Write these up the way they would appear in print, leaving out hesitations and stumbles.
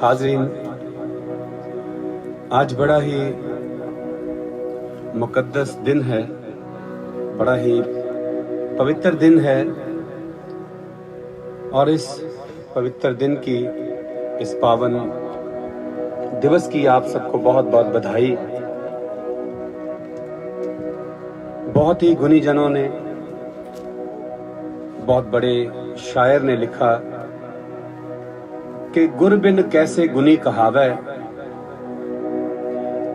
हाजरीन, आज बड़ा ही मुकद्दस दिन है, बड़ा ही पवित्र दिन है और इस पवित्र दिन की, इस पावन दिवस की आप सबको बहुत बहुत बधाई। बहुत ही गुनी जनों ने, बहुत बड़े शायर ने लिखा कि गुर बिन कैसे गुनी कहावे,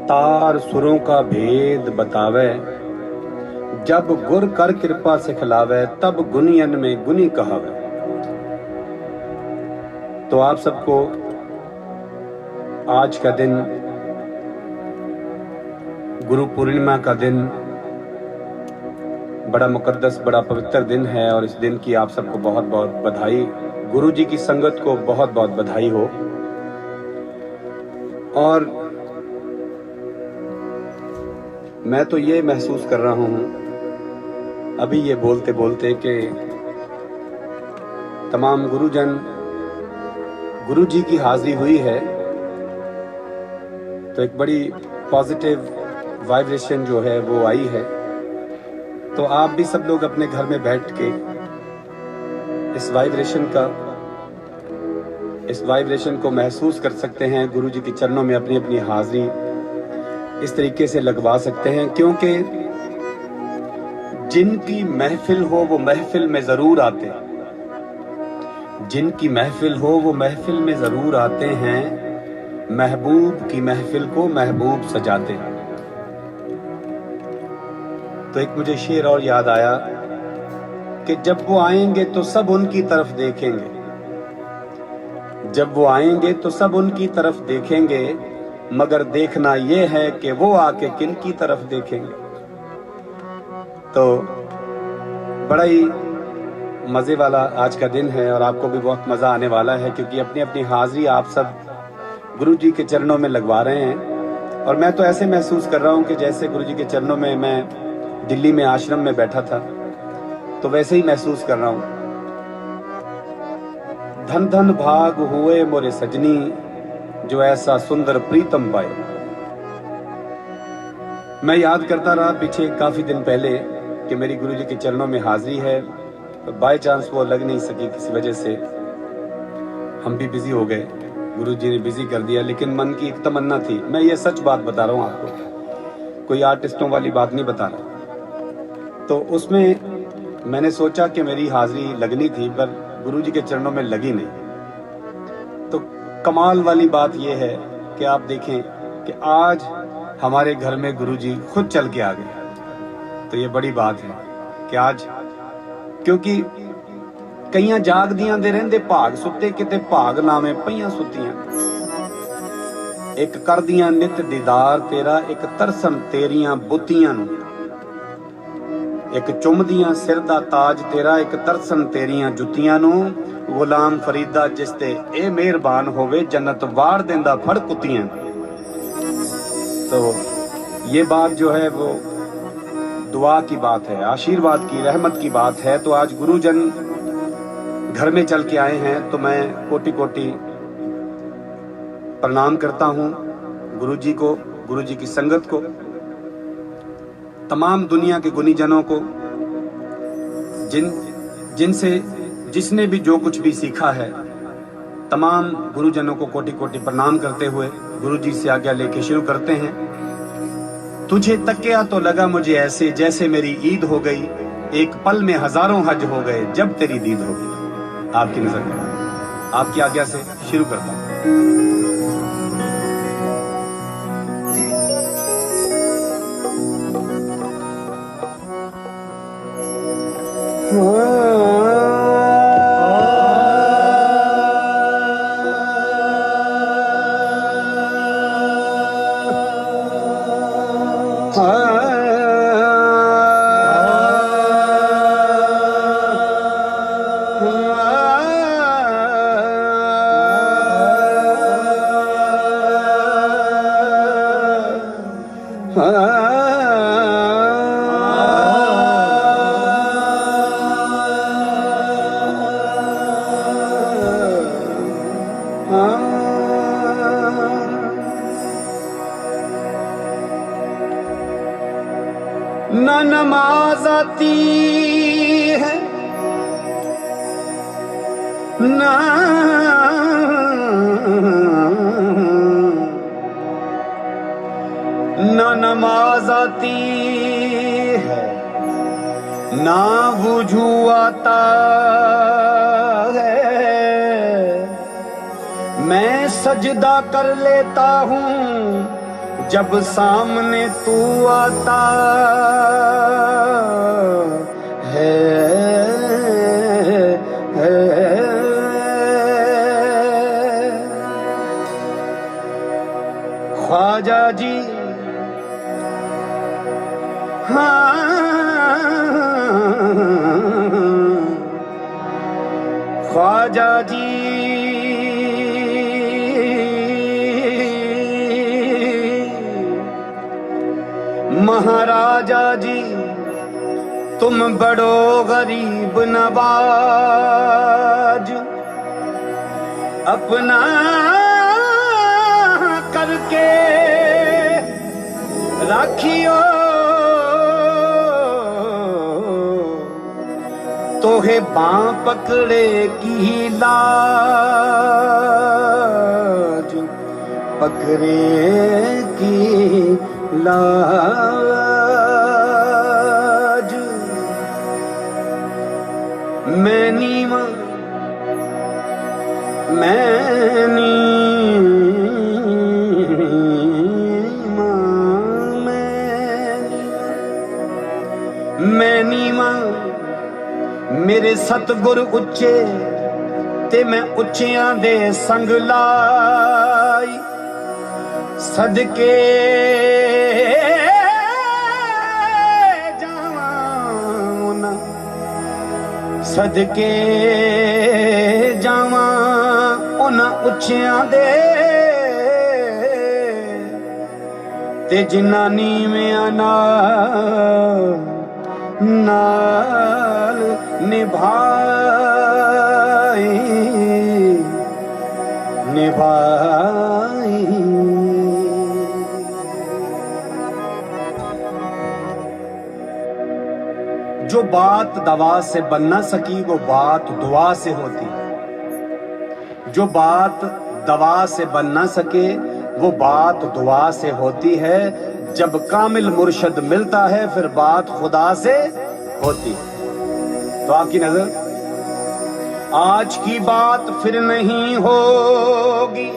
तार सुरों का भेद बतावे, जब गुर कर कृपा सिखलावे, तब गुनियन में गुनी कहावे। तो आप सबको आज का दिन, गुरु पूर्णिमा का दिन, बड़ा मुकद्दस, बड़ा पवित्र दिन है और इस दिन की आप सबको बहुत बहुत बधाई। गुरु जी की संगत को बहुत बहुत बधाई हो। और मैं तो ये महसूस कर रहा हूँ अभी ये बोलते बोलते कि तमाम गुरुजन, गुरु जी की हाजिरी हुई है तो एक बड़ी पॉजिटिव वाइब्रेशन जो है वो आई है। तो आप भी सब लोग अपने घर में बैठ के इस वाइब्रेशन को महसूस कर सकते हैं। गुरु जी के चरणों में अपनी अपनी हाजिरी इस तरीके से लगवा सकते हैं, क्योंकि जिनकी महफिल हो वो महफिल में जरूर आते हैं, जिनकी महफिल हो वो महफिल में जरूर आते हैं, महबूब की महफिल को महबूब सजाते हैं। तो एक मुझे शेर और याद आया कि जब वो आएंगे तो सब उनकी तरफ देखेंगे, जब वो आएंगे तो सब उनकी तरफ देखेंगे, मगर देखना ये है कि वो आके किन की तरफ देखेंगे। तो बड़ा ही मजे वाला आज का दिन है और आपको भी बहुत मजा आने वाला है, क्योंकि अपनी अपनी हाजिरी आप सब गुरु जी के चरणों में लगवा रहे हैं। और मैं तो ऐसे महसूस कर रहा हूँ कि जैसे गुरु जी के चरणों में मैं दिल्ली में आश्रम में बैठा था, तो वैसे ही महसूस कर रहा हूँ। धन धन भाग हुए मोरे सजनी, जो ऐसा सुंदर प्रीतम पाए। मैं याद करता रहा पीछे काफी दिन पहले कि मेरी गुरु जी के चरणों में हाजिरी है, तो बाय चांस वो लग नहीं सकी किसी वजह से, हम भी बिजी हो गए, गुरु जी ने बिजी कर दिया। लेकिन मन की एक तमन्ना थी, मैं ये सच बात बता रहा हूँ आपको, कोई आर्टिस्टों वाली बात नहीं बता रहा। तो उसमें मैंने सोचा कि मेरी हाजिरी लगनी थी, पर गुरु जी के चरणों में लगी नहीं। तो कमाल वाली बात यह है कि आप देखें कि आज हमारे घर में गुरु जी खुद चल के आ गए। तो ये बड़ी बात है कि आज, क्योंकि कईयां जागदियां दे रहिंदे भाग सुत्ते, किते भाग लावे पईयां सुत्तियां। एक करदियां नित दीदार तेरा, एक तरसन तेरियां बुत्तियां नूं, एक चुमदियां सिर दा ताज तेरा, एक तरसन तेरियां जुत्तियां नूं। गुलाम फरीदा जिसते ए मेहरबान होवे, जन्नत वाड़ देंदा फड़ कुत्तियां। तो ये बात जो है वो दुआ की बात है, आशीर्वाद की, रहमत की बात है। तो आज गुरुजन घर में चल के आए हैं, तो मैं कोटि कोटि प्रणाम करता हूँ गुरु जी को, गुरु जी की संगत को, तमाम दुनिया के गुनीजनों को, जिनसे जिसने भी जो कुछ भी सीखा है, तमाम गुरुजनों को कोटि कोटि प्रणाम करते हुए गुरु जी से आज्ञा लेके शुरू करते हैं। तुझे तकिया तो लगा मुझे ऐसे, जैसे मेरी ईद हो गई, एक पल में हजारों हज हो गए, जब तेरी दीद हो गई। आपकी नजर में आपकी आज्ञा से शुरू करता हूं। आती है ना नमाज आती है ना वुजू आता है। मैं सजदा कर लेता हूँ जब सामने तू आता है। ख्वाजा जी हाँ ख्वाजा जी महाराजा जी तुम बड़ो गरीब नवाज अपना करके राखियो तोहे बाँ पकड़े की लाज पकड़े की लाज। मैं नीमा मेरे सतगुर उच्चे ते मैं उच्चियां दे संग लाई सदके जावां सदके जावां उन्हां उच्चियां दे ते जिन्ना नीवियां नाल निभाई। जो बात दवा से बन ना सकी वो बात दुआ से होती। जो बात दवा से बन ना सके वो बात दुआ से होती है। जब कामिल मुर्शद मिलता है फिर बात खुदा से होती। तो आपकी नजर आज की बात फिर नहीं होगी,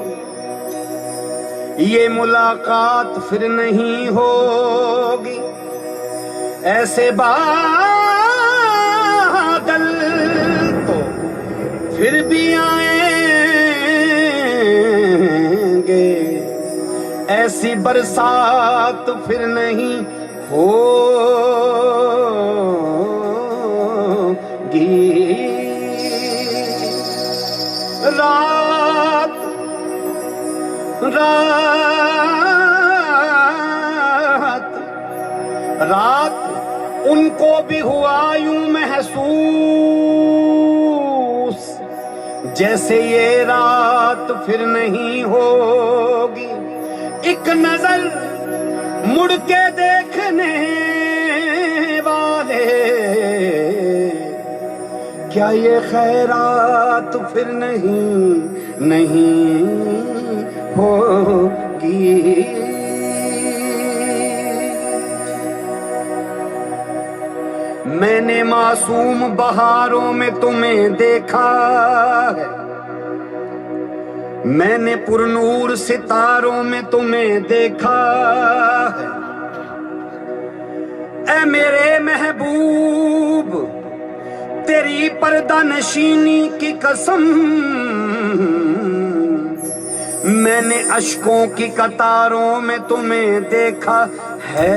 ये मुलाकात फिर नहीं होगी। ऐसे बादल तो फिर भी आएंगे, ऐसी बरसात फिर नहीं होगी। रात रात रात उनको भी हुआ यूं महसूस जैसे ये रात फिर नहीं होगी। एक नजर मुड़ के देखने वाले, क्या ये खैरात फिर नहीं होगी। मैंने मासूम बहारों में तुम्हें देखा है, मैंने पुरनूर सितारों में तुम्हें देखा है। ऐ मेरे महबूब तेरी पर्दा नशीनी की कसम, मैंने अश्कों की कतारों में तुम्हें देखा है।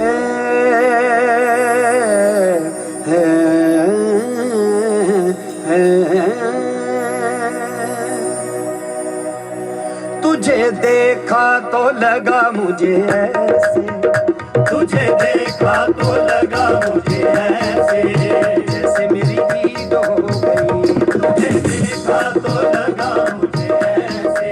तुझे देखा तो लगा मुझे ऐसे, तुझे देखा तो लगा मुझे ऐसे जैसे मेरी ईद हो गई। तुझे देखा तो लगा मुझे ऐसे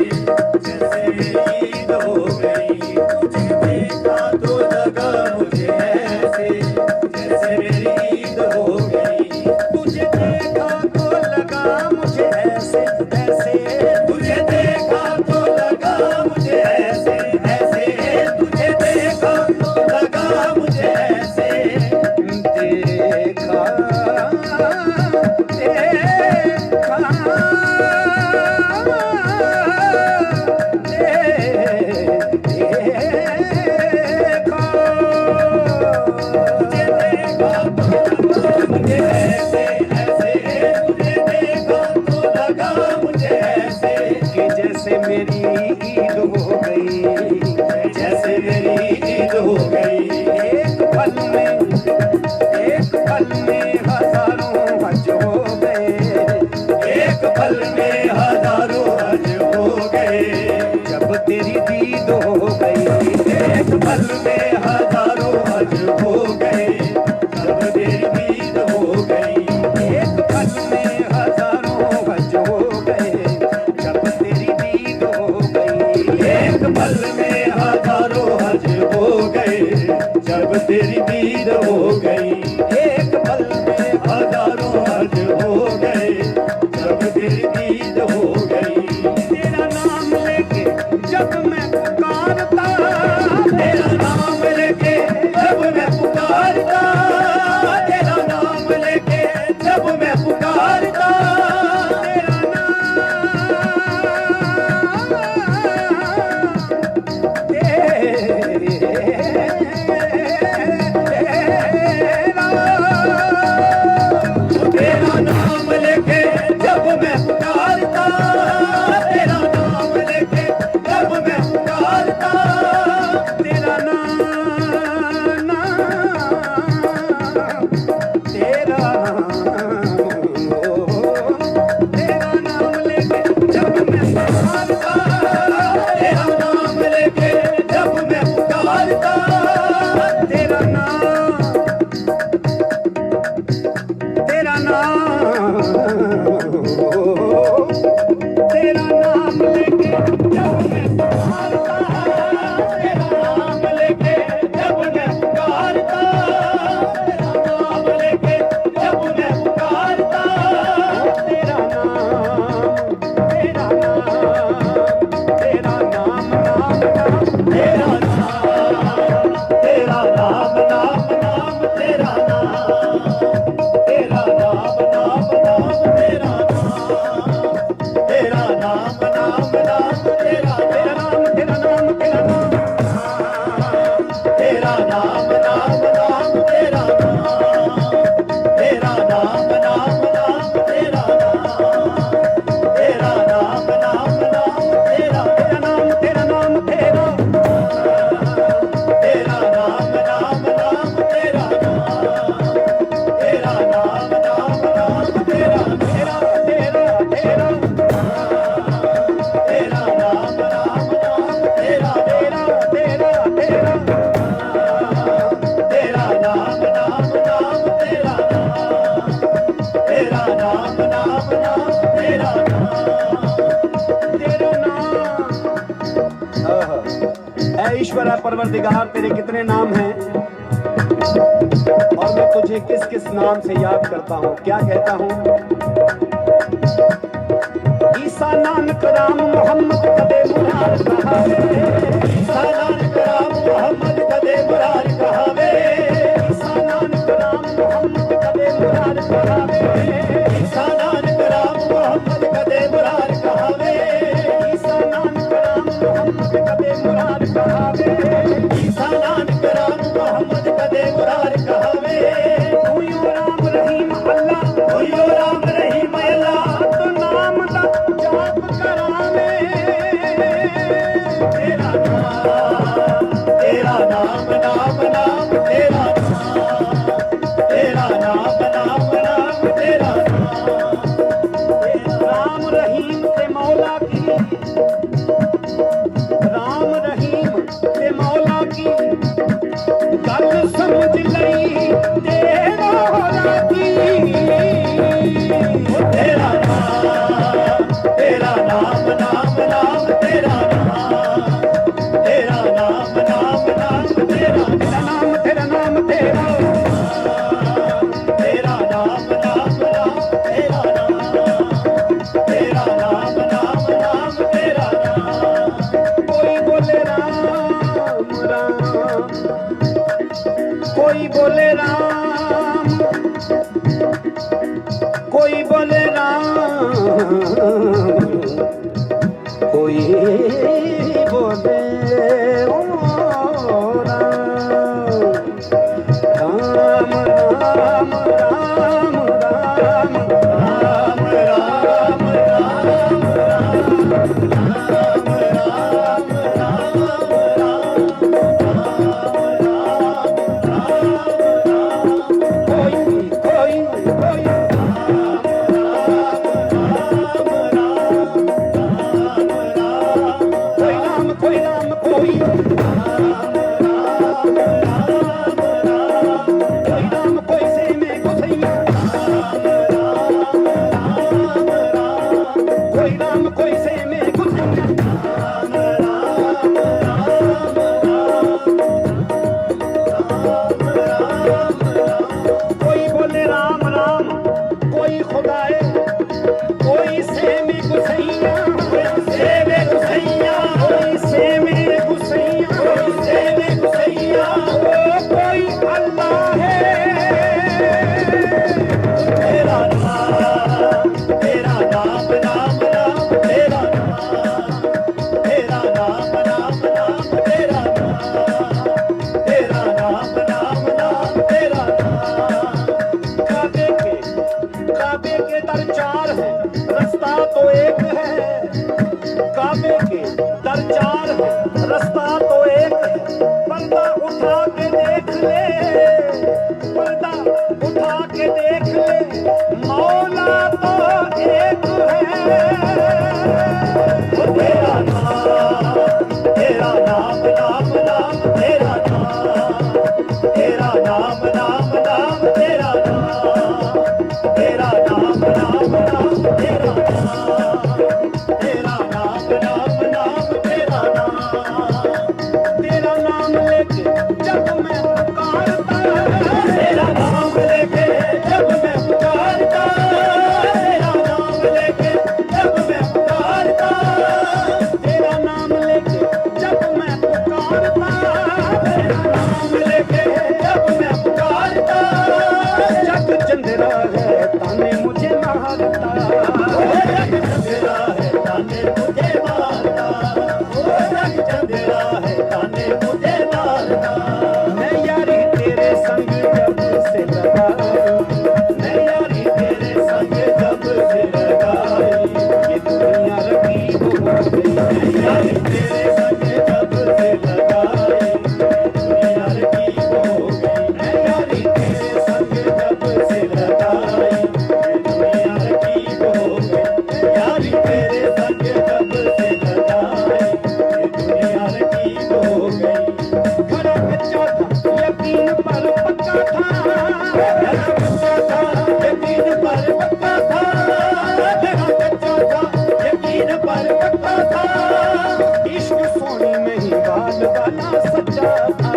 जैसे मेरी ईद हो गई। तुझे देखा तो लगा मुझे ऐसे जैसे मेरी ईद हो ऐसे ऐसे तुझे देखा तो लगा मुझे ऐसे कि जैसे मेरी ईद हो गई, जैसे मेरी ईद हो गई। एक पल में हजारों हज हो गए, एक पल में हजारों हज हो गए। जब तेरी दीद हो गई। एक पल में हजारों हज हो गए, जब तेरी दीद हो गई। एक पल में हजारों हज हो गए, जब तेरी दीद हो गई। एक पल में हजारों हज हो गए, जब तेरी दीद हो गई। एक पल में हजारों हज हो गए, जब तेरी दीद हो गई। तेरा नाम लेके जब मैं पुकारता, तेरा नाम लेके जब मैं पुकारता, तेरा नाम लेके जब मैं पुकारता, तेरा नाम लेके जब मैं पुकारता, तेरा नाम लेके जब मैं पुकारता, तेरा नाम लेके जब मैं पुकारता, तेरा नाम लेके जब मैं पुकारता, तेरा नाम तेरा नाम लेके जब मैं पुकारता, तेरा नाम लेके जब मैं पुकारता, तेरा नाम लेके जब मैं पुकारता, तेरा नाम तेरा नाम, तेरा नाम नाम नाम, तेरा नाम, तेरा नाम नाम नाम, तेरा नाम, तेरा नाम नाम नाम, तेरा नाम, तेरा नाम तेरा नाम नाम नाम, तेरा नाम, तेरा नाम नाम नाम, तेरा नाम, तेरा नाम नाम नाम, तेरा नाम तेरा नाम तेरा तेरा नाम नाम नाम, तेरा नाम, तेरा नाम नाम नाम, तेरा तेरा तेरा नाम नाम नाम, तेरा तेरा तेरा नाम नाम नाम, तेरा तेरा नाम नाम नाम, तेरा तेरा नाम। ऐ ईश्वर है परवरदिगार, तेरे कितने नाम हैं और मैं तुझे किस किस नाम से याद करता हूँ। क्या कहता हूँ? ईसा नानक राम मोहम्मद कदे मुरार कहावे, ईसा नानक राम मोहम्मद कदे मुरार कहावे, ईसा नानक राम मोहम्मद कदे मुरार कहावे, ईसा नानक राम मोहम्मद कदे मुरार कहावे, ईसा नानक राम मोहम्मद कदे मुरार कहावे। ईसा नानक राम मोहम्मद कदे मुरार कहावे। तू यो राम रहीम अल्लाह, ओयो राम रहीम अल्लाह, तो नाम दा जाप करावे। तेरा नाम नाम नाम, तेरा नाम, तेरा नाम नाम नाम, तेरा नाम, उठा के देख ले, पर्दा उठा के देख ले, मौला तो एक है। वो तेरा नाम, तेरा नाम, नाम नाम तेरा नाम, तेरा नाम नाम नाम तेरा नाम, तेरा नाम नाम नाम तेरा नाम, तेरा नाम नाम नाम तेरा नाम। तेरा नाम लेके जब मैं पुकारता, तेरा नाम लेके जब मैं पुकारता, तेरा नाम लेके जब मैं पुकारता, तेरा नाम लेके जब मैं पुकारता, तेरा नाम लेके जब मैं पुकारता, जग चंदेरा है ताने मुझे मारता, जग चंदेरा है ताने मुझे मारता, जग चंदेरा है ताने मुझे मारता। मैं यारी तेरे संग जब से लगाई, मैं यारी तेरे संग जब से लगाई, ये दुनिया रकीब हो गई। मैं यारी तेरे संग जब से लगाई, दुनिया रकीब हो गई। मैं यारी तेरे संग जब से लगाई, दुनिया रकीब हो गई। यारी तेरे संग जब से लगाई, दुनिया रकीब हो गई। घड़ा कच्चा था यकीन पर पक्का था, घड़ा कच्चा था यकीन पर पक्का था, घड़ा कच्चा था यकीन पर पक्का था। इश्क सोनी में ही बाल वाला सच्चा था,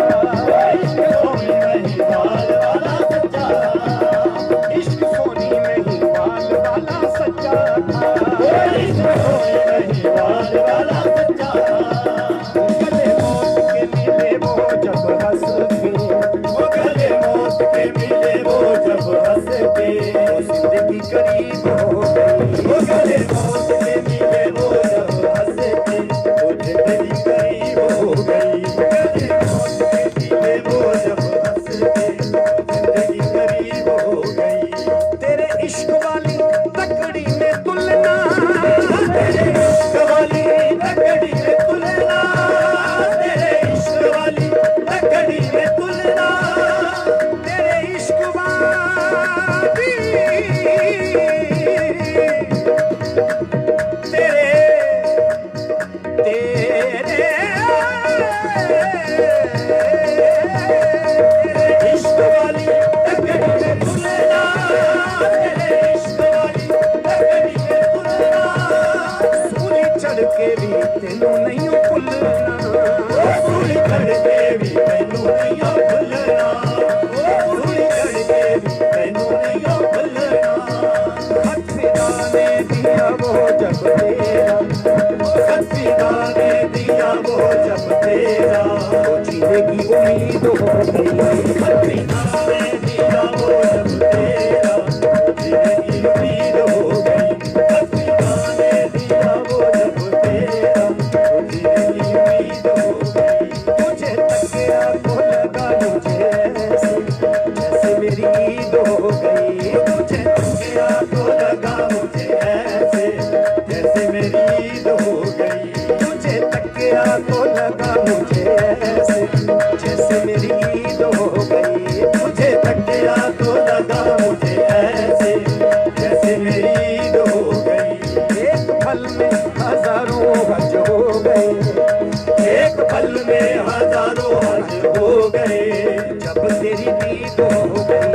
इश्क सोनी में ही बाल वाला सच्चा था, इश्क सोनी में ही बाल वाला सच्चा था, इश्क सोनी में ही बाल वाला सच्चा था। गले मौत के मिले वो जब हंस के, वो गले मौत के मिले वो जब हंस के, वो जिंदगी करीब हो गई। वो गले मौत के मिले वो जब हंस के, वो जिंदगी करीब हो गई। गले मौत के मिले वो जब हंस के, जिंदगी करीब हो गई। तेरे इश्क वाली तकड़ी में तुलना, तेरे इश्क वाली तकड़ी में तुलना, तेरे इश्क वाली तकड़ी में तुलना, तेरे इश्क वाली, तेरे तेरे तेरे इश्क वाली तकड़ी में तुलना, तेरे इश्क वाली तकड़ी में तुलना। सूली चढ़ के भी तेनू नहीं भुलना, सूली चढ़ के भी तेनू नहीं भुलना, सूली चढ़ के भी तेनू नहीं भुलना। खत फिदा ने दिया वो जब तेरा, खत फिदा ने दिया वो जब तेरा, वो जीने की उम्मीद हो गई। खत फिदा ने दिया वो जब तेरा, जीने की उम्मीद हो गई। खत फिदा ने दिया वो जब तेरा, वो जीने की उम्मीद हो गई। तुझे तकिया को लगा मुझे ऐसे, जैसे मेरी ईद हो गई। तुझे तकिया को लगा मुझे ऐसे, जैसे मेरी ईद हो गई। तुझे तकिया को लगा मुझे ऐसे, जैसे मेरी ईद हो गई। तुझे तकिया को लगा मुझे ऐसे, जैसे मेरी ईद हो गई। एक पल में हजारों हज हो गए, एक पल में हजारों हज हो गए, जब तेरी ईद हो गई।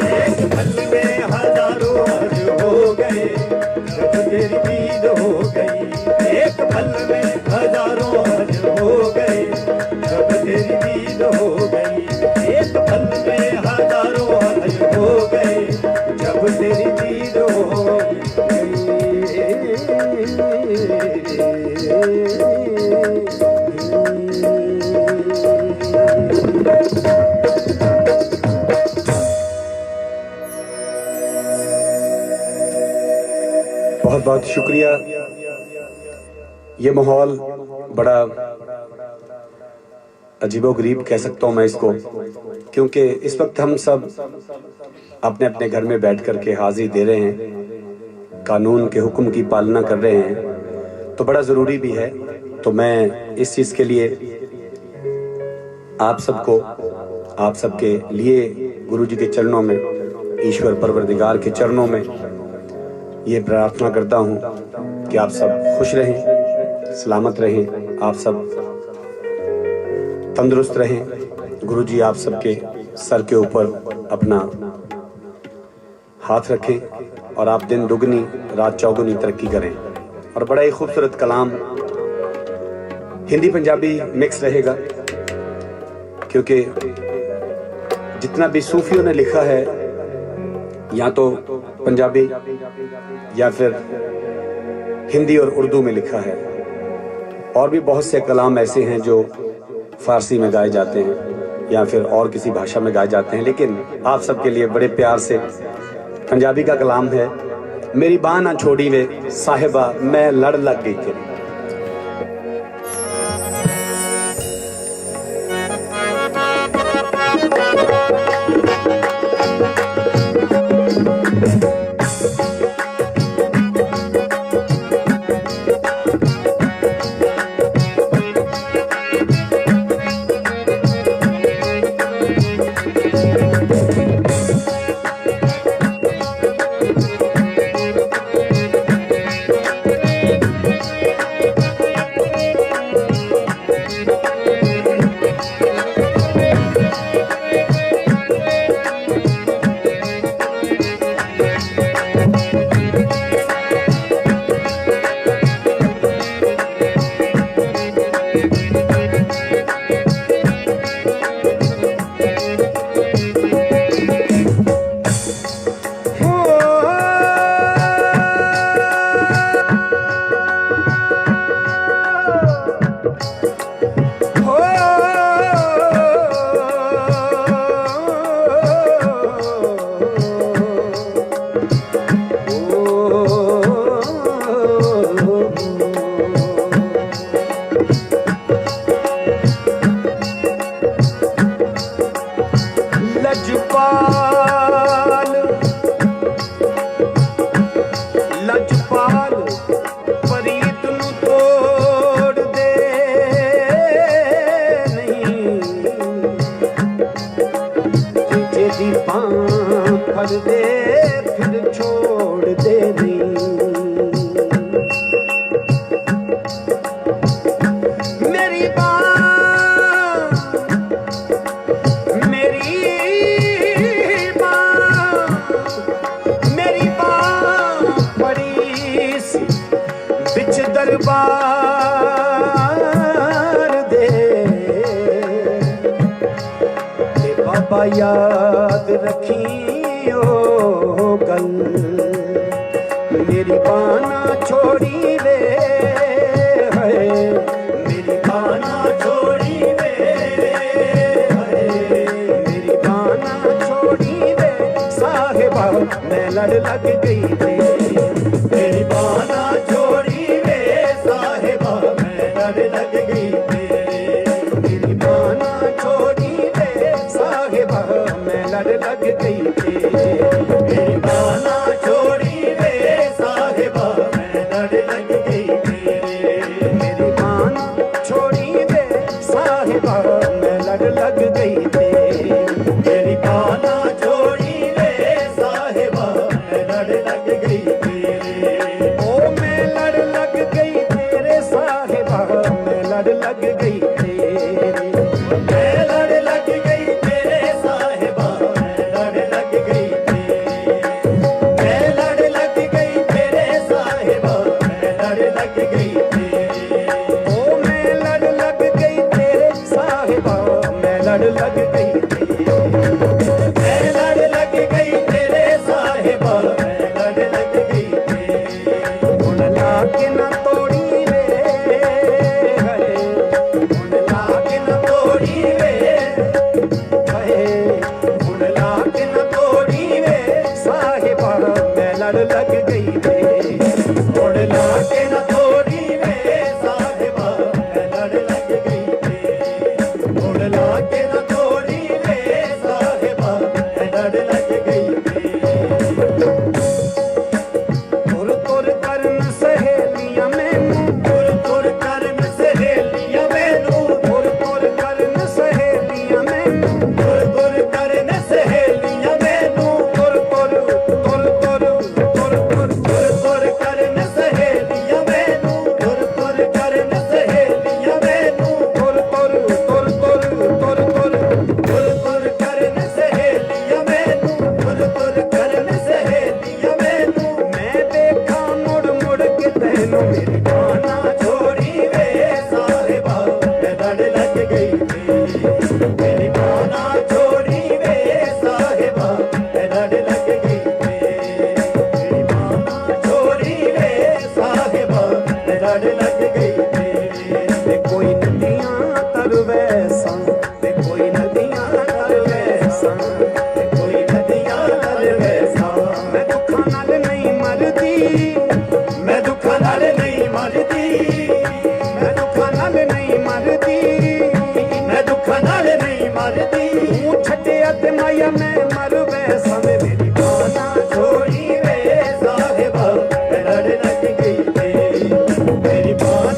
एक पल में हजारों हज हो गए, जब तेरी ईद हो गई। एक पल में हजारों हज हो गए, जब तेरी ईद हो गई। एक पल में हजारों हज हो गए, जब तेरी ईद हो बहुत बहुत शुक्रिया। ये माहौल बड़ा अजीबोगरीब कह सकता हूँ मैं इसको, क्योंकि इस वक्त हम सब अपने अपने घर में बैठ कर के हाजिरी दे रहे हैं, कानून के हुक्म की पालना कर रहे हैं, तो बड़ा ज़रूरी भी है। तो मैं इस चीज़ के लिए आप सबको, आप सबके लिए गुरु जी के चरणों में, ईश्वर परवरदिगार के चरणों में ये प्रार्थना करता हूँ कि आप सब खुश रहें, सलामत रहें, आप सब तंदुरुस्त रहें। गुरु जी आप सबके सर के ऊपर अपना हाथ रखें और आप दिन दुगनी रात चौगुनी तरक्की करें। और बड़ा ही खूबसूरत कलाम हिंदी पंजाबी मिक्स रहेगा, क्योंकि जितना भी सूफियों ने लिखा है या तो पंजाबी या फिर हिंदी और उर्दू में लिखा है, और भी बहुत से कलाम ऐसे हैं जो फारसी में गाए जाते हैं या फिर और किसी भाषा में गाए जाते हैं, लेकिन आप सबके लिए बड़े प्यार से पंजाबी का कलाम है। मेरी बाँ ना छोड़ी वे साहिबा, मैं लड़ लग गई तेरी। लजपाल परीत नू तोड़ दे नहीं, जेदी बां फड़ दे फिर छोड़ दे नहीं। मेरी बां, मेरी बां पड़ी सी बिच दरबार दे, ते बाबा याद रखियो गल, मेरी बां ना छोड़ी वे, मेरी बां ना छोड़ी वे, मेरी बां ना छोड़ी वे साहिबा, मैं लड़ लग गई वे। मेरी बां ना छोड़ी वे साहिबा, मैं लड़ लग गई वे। मेरी बां ना छोड़ी वे साहिबा, मैं लड़ लग गई वे। मेरी बां ना छोड़ी वे साहिबा, मैं लड़ लग गई वे। मेरी बां ना छोड़ी वे साहिबा, मैं लड़ लग गई वे। मेरी बां ना छोड़ी वे साहिबा, मैं लड़ लग गई वे। ओ मैं लड़ लग गई तेरे साहिबा, मैं लड़ लग गई तेरे, मैं लड़ लग गई तेरे साहिबा, मैं लड़ लग गई तेरे, मैं लड़ लग गई तेरे साहिबा, मैं लड़ लग गई तेरे। ओ मैं लड़ लग गई तेरे साहिबा, मैं लड़ लग गई तेरे, मैं लड़ लग गई तेरे साहिबा, मैं लड़ लग गई तेरे। हुण लाके ना तोड़ी वे, हुण लाके ना तोड़ी वे, हुण लाके ना तोड़ी वे साहिबा, मैं लड़ लग गई वे। हुण लाके ना तोड़ी वे साहिबा, मैं लड़ लग गई वे। हुण लाके ना तोड़ी वे साहिबा, मैं लड़ लग गई वे। तुर तुर करन सहेलियां मैनू, तुर तुर करन सहेलियां मैनू, तुर तुर करन सहेलियां ਲੜ ਲੱਗ ਗਈ ਤੇ कोई नदियां तरवे सन ते कोई नदियां तरवे सन ਤੇ ਕੋਈ ਨਦੀਆਂ ਲੜ ਵੈਸਾ मैं दुखां नाल नहीं मरदी ਮੈਂ ਦੁੱਖਾਂ ਨਾਲ ਨਹੀਂ ਮਰਦੀ मैं दुखां नाल नहीं मरदी ਮੈਂ ਦੁੱਖਾਂ ਨਾਲ ਨਹੀਂ ਮਰਦੀ तू छड्डिया ते माया मैं मर वैसा वे मेरी बाना ਛੋੜੀ ਵੇ ਸਾਹਿਬਾ ਲੜ ਲੱਗ ਗਈ ਤੇ ਮੇਰੀ ਬਾਤ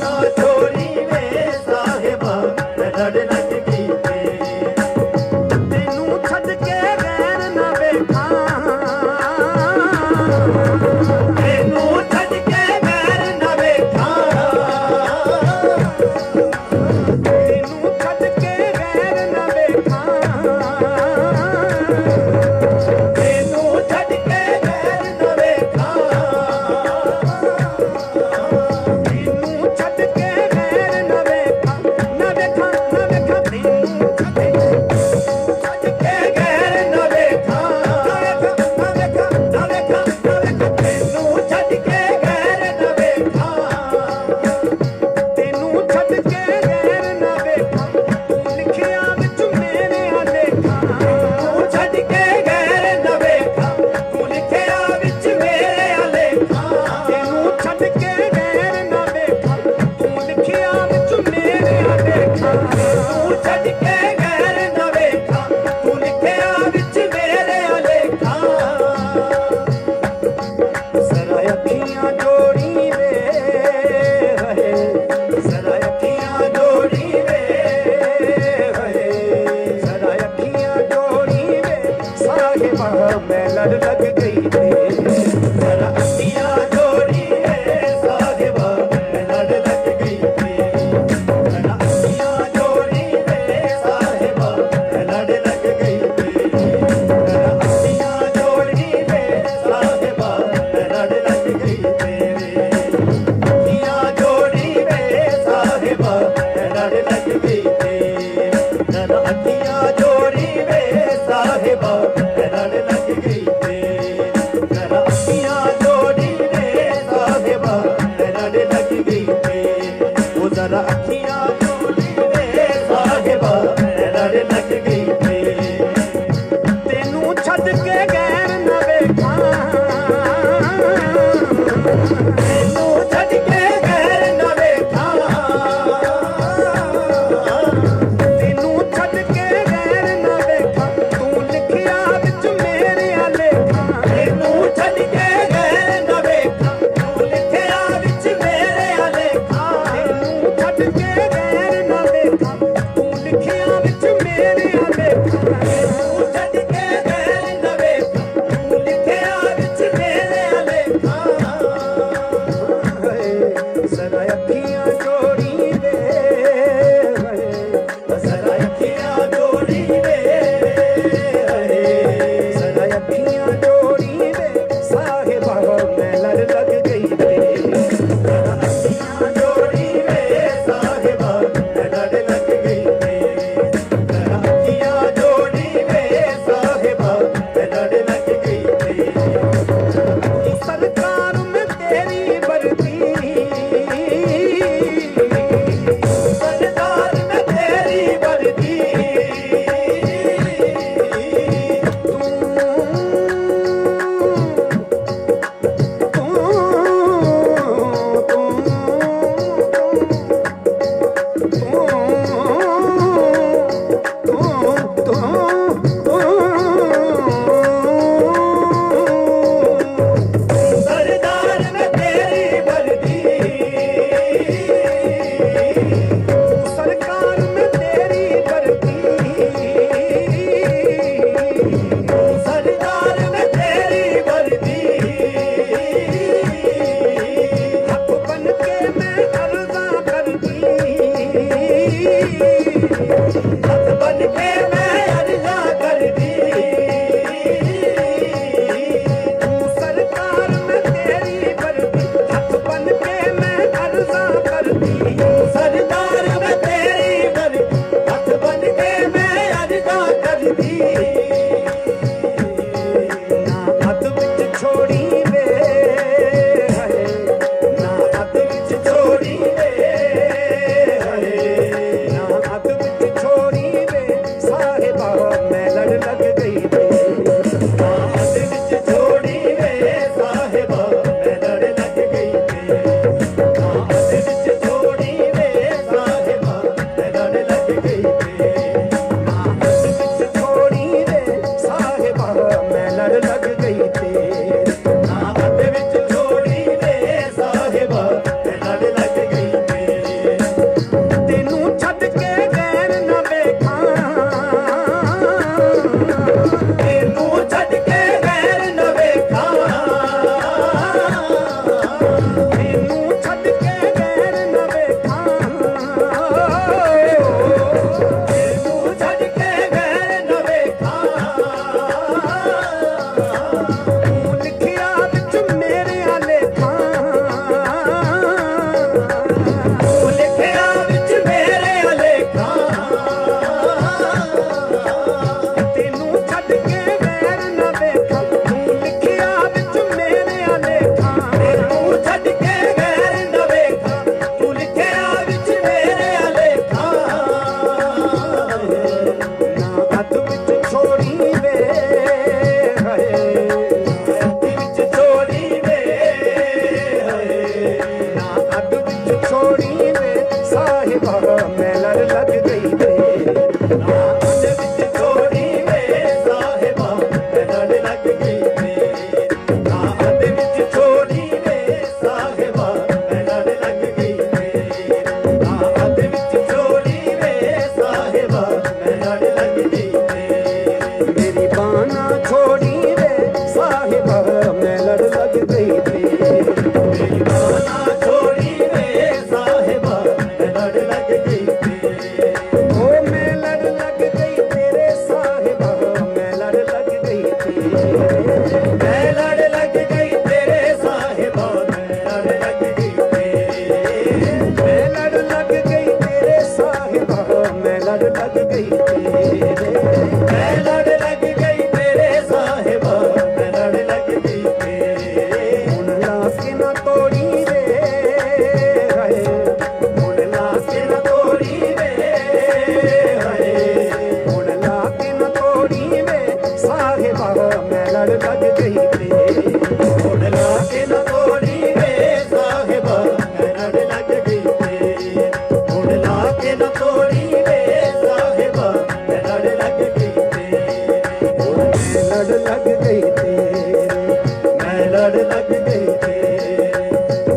लग गई तेरे,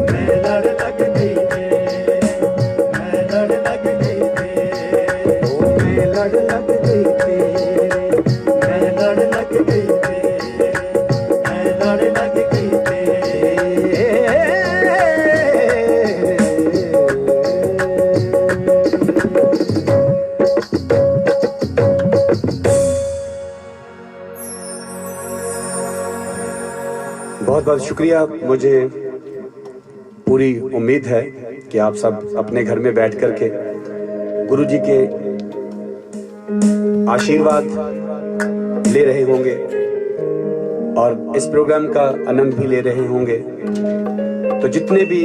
मैं लड़ लग गई तेरे, मैं लड़ लग गई तेरे, ओ मैं लड़ लग गई तेरे, मैं लड़ लग गई तेरे, मैं लड़ लग गई तेरे। बहुत बहुत शुक्रिया। मुझे पूरी उम्मीद है कि आप सब अपने घर में बैठ कर के गुरु जी के आशीर्वाद ले रहे होंगे और इस प्रोग्राम का आनंद भी ले रहे होंगे। तो जितने भी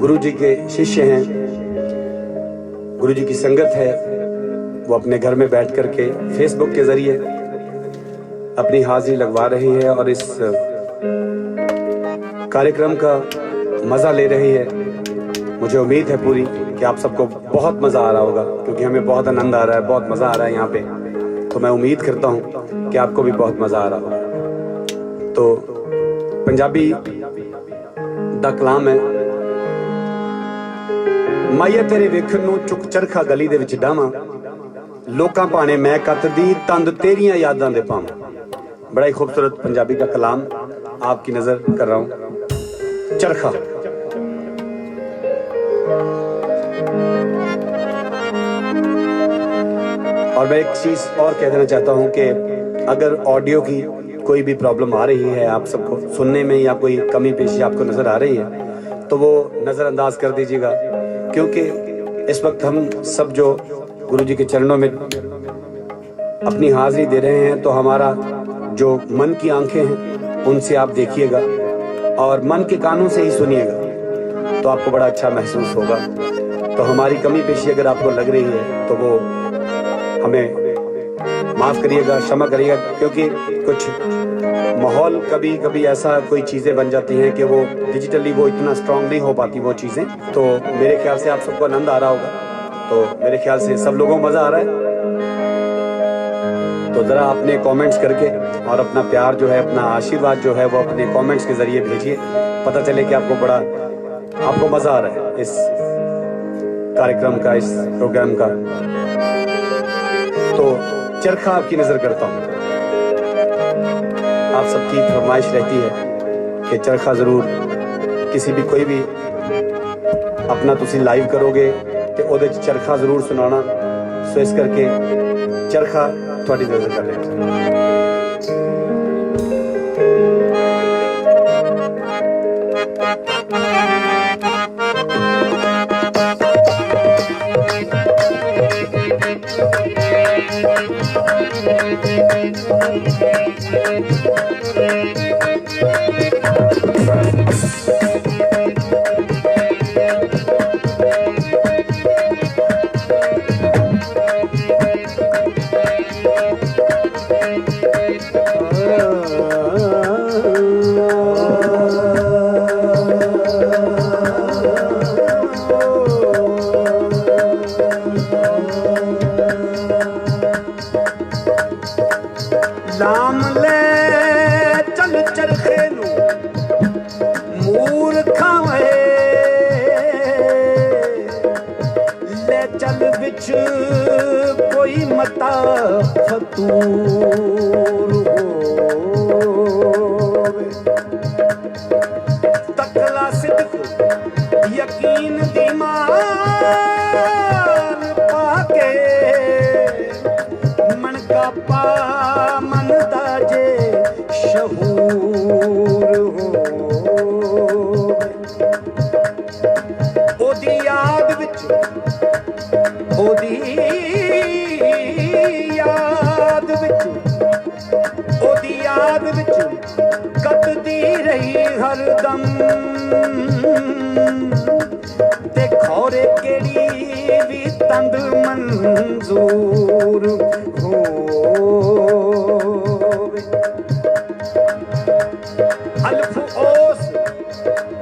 गुरु जी के शिष्य हैं, गुरु जी की संगत है, वो अपने घर में बैठ कर के फेसबुक के जरिए अपनी हाजिरी लगवा रही है और इस कार्यक्रम का मजा ले रही है। मुझे उम्मीद है पूरी कि आप सबको बहुत मजा आ रहा होगा, क्योंकि हमें बहुत आनंद आ रहा है, बहुत मजा आ रहा है यहाँ पे। तो मैं उम्मीद करता हूँ कि आपको भी बहुत मजा आ रहा होगा। तो पंजाबी दा कलाम है, माइया तेरे वेखण नूं चुक चरखा गली दे विच डावां, लोकां भाणे मैं कतदी तंद तेरियां यादां दे पावां। बड़ा ही खूबसूरत पंजाबी का कलाम आपकी नजर कर रहा हूं। चरखा। और मैं एक चीज और कह देना चाहता हूं कि अगर ऑडियो की कोई भी प्रॉब्लम आ रही है, आप सबको सुनने में या कोई कमी पेशी आपको नजर आ रही है, तो वो नजरअंदाज कर दीजिएगा, क्योंकि इस वक्त हम सब जो गुरु जी के चरणों में अपनी हाजिरी दे रहे हैं, तो हमारा जो मन की आंखें हैं उनसे आप देखिएगा और मन के कानों से ही सुनिएगा, तो आपको बड़ा अच्छा महसूस होगा। तो हमारी कमी पेशी अगर आपको लग रही है तो वो हमें माफ करिएगा, क्षमा करिएगा, क्योंकि कुछ माहौल कभी कभी ऐसा कोई चीजें बन जाती हैं कि वो डिजिटली वो इतना स्ट्रांग नहीं हो पाती वो चीजें। तो मेरे ख्याल से आप सबको आनंद आ रहा होगा, तो मेरे ख्याल से सब लोगों को मजा आ रहा है। तो जरा अपने कमेंट्स करके और अपना प्यार जो है, अपना आशीर्वाद जो है, वो अपने कमेंट्स के जरिए भेजिए, पता चले कि आपको मजा आ रहा है इस कार्यक्रम का, इस प्रोग्राम का। तो चरखा आपकी नजर करता हूं। आप सबकी फरमाइश रहती है कि चरखा जरूर किसी भी कोई भी अपना तुसी लाइव करोगे तो ओदे च चरखा जरूर सुनाना। सो इस करके चरखा थोड़ी नजर कर रहे लाम ले चल चरखे नू मूर्खा वे, ले चल बिच कोई मता फतूर होवे, तकला सिद्क यकीन दीमान पाके मन का पा शहूर हो। ओदी याद विच, ओदी याद विच, ओदी याद विच कतदी रही हरदम, ते खौरे केड़ी भी तंद मंजूर हो। अल्फ ओस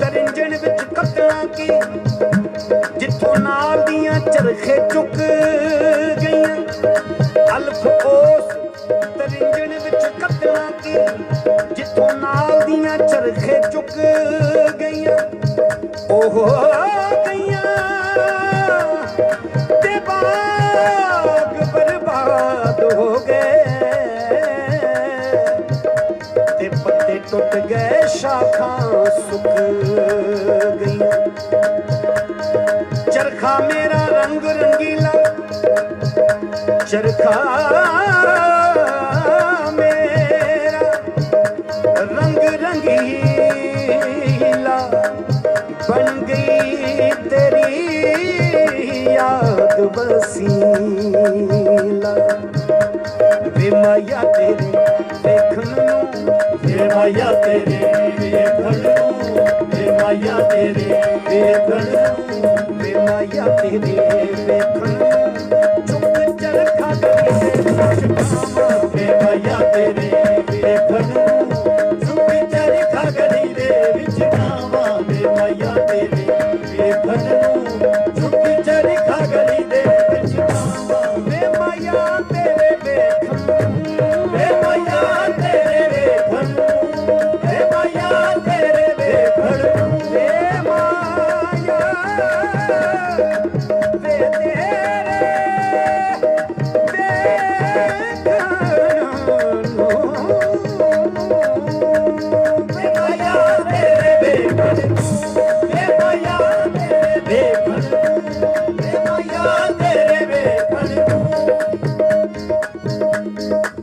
दरिंजन विच कतला की, जिथों नाल दियां चरखे चुक गईयां। अल्फ ओस दरिंजन विच कतला की, जिथों नाल दियां चरखे चरखे चुक गईयां ओहो गईयां ते बाग बर्बाद हो गए ते पत्ते टुट गए शाखां सुक गईयां चरखा मेरा रंग रंगीला चरखा मेरा रंग रंगीला बन गई तेरी याद वसीला वे माया तेरी देखन नूं वे माया तेरी वेखण नूं वे माया तेरी वेखण नूं वे माया तेरी देखन चुप चरखा गली दे छुपावां वे माया तेरी वेखण नूं चुप चरखा गली दे विच गावां वे माया तेरी वेखण नूं चुप चरखा गली दे विच गावां वे माया तेरे देखन वे माया तेरे वेखण नूं वे माया तेरे वेखण नूं वे माया वे तेरे वे माया तेरे वेखण वे माया तेरे वेखण वे माया तेरे वेखण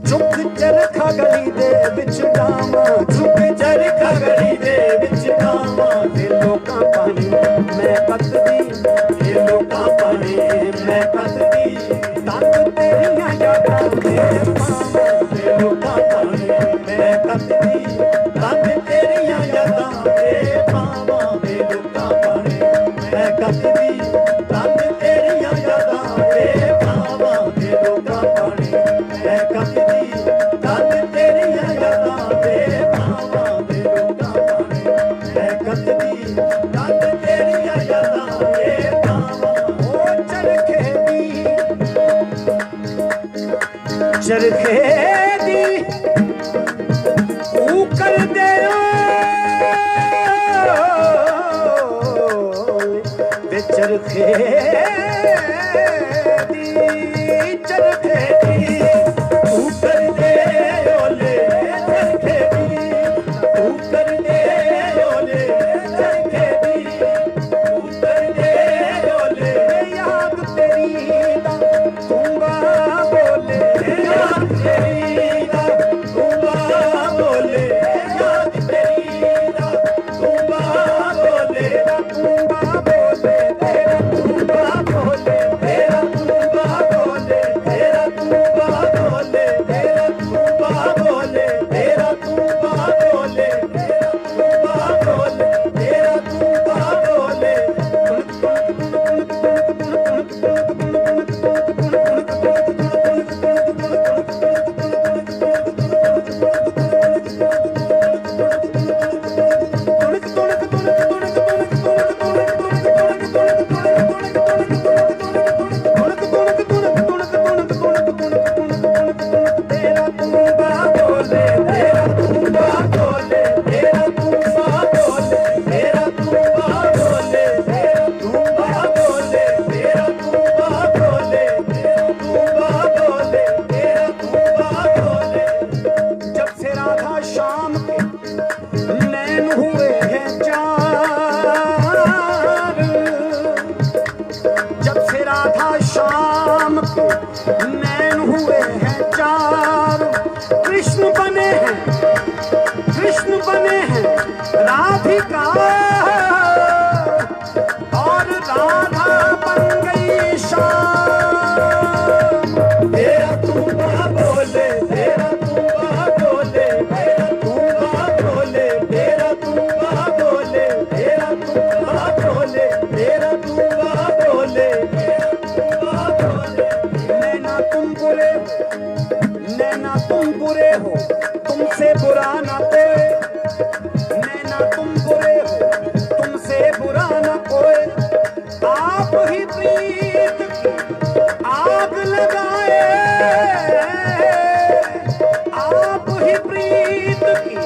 चुप चरखा गली दे विच डावां चुप चरखा गली दे विच गावां ते लोकां पानी मैं पतदी ये लोकां पाने मैं पतदी तक तेरियां यादां दे पावां ये लोकां पाने मैं पतदी तन तेरियां यादां दे पावां वे लोकां पाने मैं पतदी तन तेरियां यादां दे पावां वे लोकां पाने मैं पतदी तन तेरियां यादां दे पावां वे लोकां पाने मैं पतदी तन तेरियां यादां दे पावां ओ चरखे दी ऊकर दे वे चरखे दी ऊपर दे ओले चरखे दी ऊपर दे ओले चरखे दी ऊपर दे ओले याद तेरी दा तूंगा बोले याद तेरी दा तूंबा बोले याद तेरी दा तूंबा बोले तूंगा बोले तेरा तूंबा बोले तेरा तूंबा बोले तेरा तूंबा बोले तेरा तूंबा बोले तेरा तूंबा बोले तेरा तूंबा बोले तेरा तूंबा बोले तेरा तूंगा बोले तेरा तूंबा बोले तेरा तूंबा बोले तेरा तूंबा बोले तेरा तूंबा बोले तेरा तूंबा बोले तेरा तूंबा बोले तेरा तूंबा बोले जब से राधा शाम के नैन हुए हैं चार जब से राधा शाम के नैन हुए हैं चार कृष्ण बने हैं राधिका और राधा बन गई शाम तेरा तूंबा बोले तेरा तूंबा बोले तेरा तूंबा बोले तेरा तूंबा बोले तेरा तूंबा बोले तेरा तूंबा बोले तेरा तूंबा बोले नैना तुम बुरे हो तुमसे बुरा ना कोई नैना तुम बुरे हो तुमसे बुरा ना कोई आप ही प्रीत की आग लगाए आप ही प्रीत की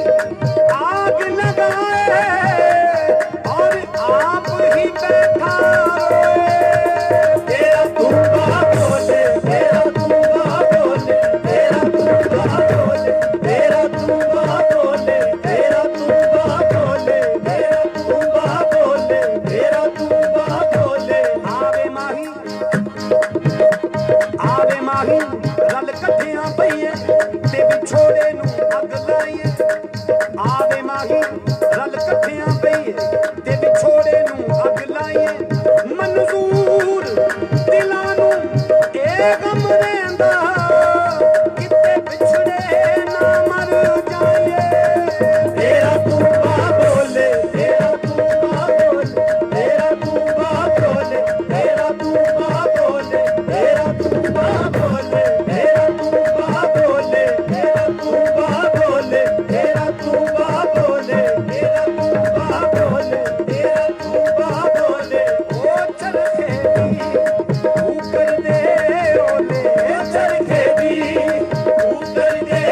आग लगाए जाए और आप ही बैठा रोए। तेरा तूबा बोले, तेरा तूबा बोले, तेरा तूबा बोले, तेरा तूबा बोले, तेरा तूबा बोले, तेरा तूबा बोले, तेरा तूबा बोले। आवे माही रल कट्ठियां पईए ते विछोड़े नूं अग लाईए। आवे माही रल कट्ठियां पईए ते विछोड़े नूं अग लाईए। मंजूर दिलां नूं ए गम रहिंदा किते विछड़े ना मर जाईए। तेरा तूबा बोले, तेरा तूबा बोले, तेरा तूबा बोले, तेरा तूबा बोले, तेरा तूबा बोले, तेरा तूबा बोले, तेरा तूबा बोले, तेरा तूबा बोले, तेरा तूबा बोले, तेरा तूबा बोले। ओ चरखे ऊपर दे ओले चरखे दी ऊपर दे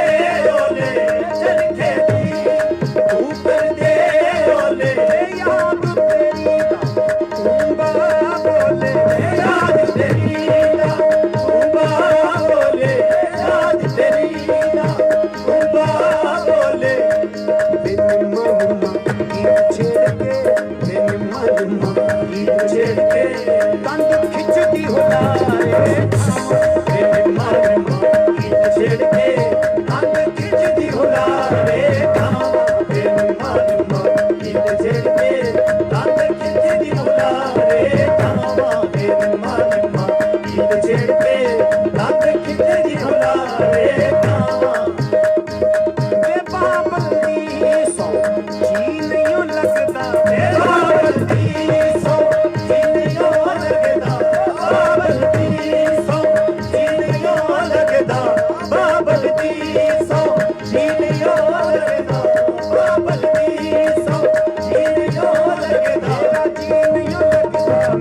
ओले, चरखे दी ऊपर दे ओले। याद तेरी तूबा बोले याद तेरी ना तूबा बोले, याद तेरी ना तूबा बोले। छेड़ के तंग खिंचती हो लाए छेड़ के अंग खिंचती हुला रे खावा, गीत छेड़ के अंग खिंचती हुला रे खावा, गीत छेड़ के अंग खिंचती हुला रे खावा। वे बाबल दी सौ जी नहीं लगता बाबल दी सौ जीनियो लगदा, बाबल दी सौ जीनियो लगदा, बाबल दी सौ जीनियो लगदा, बाबल दी सौ जीनियो लगदा।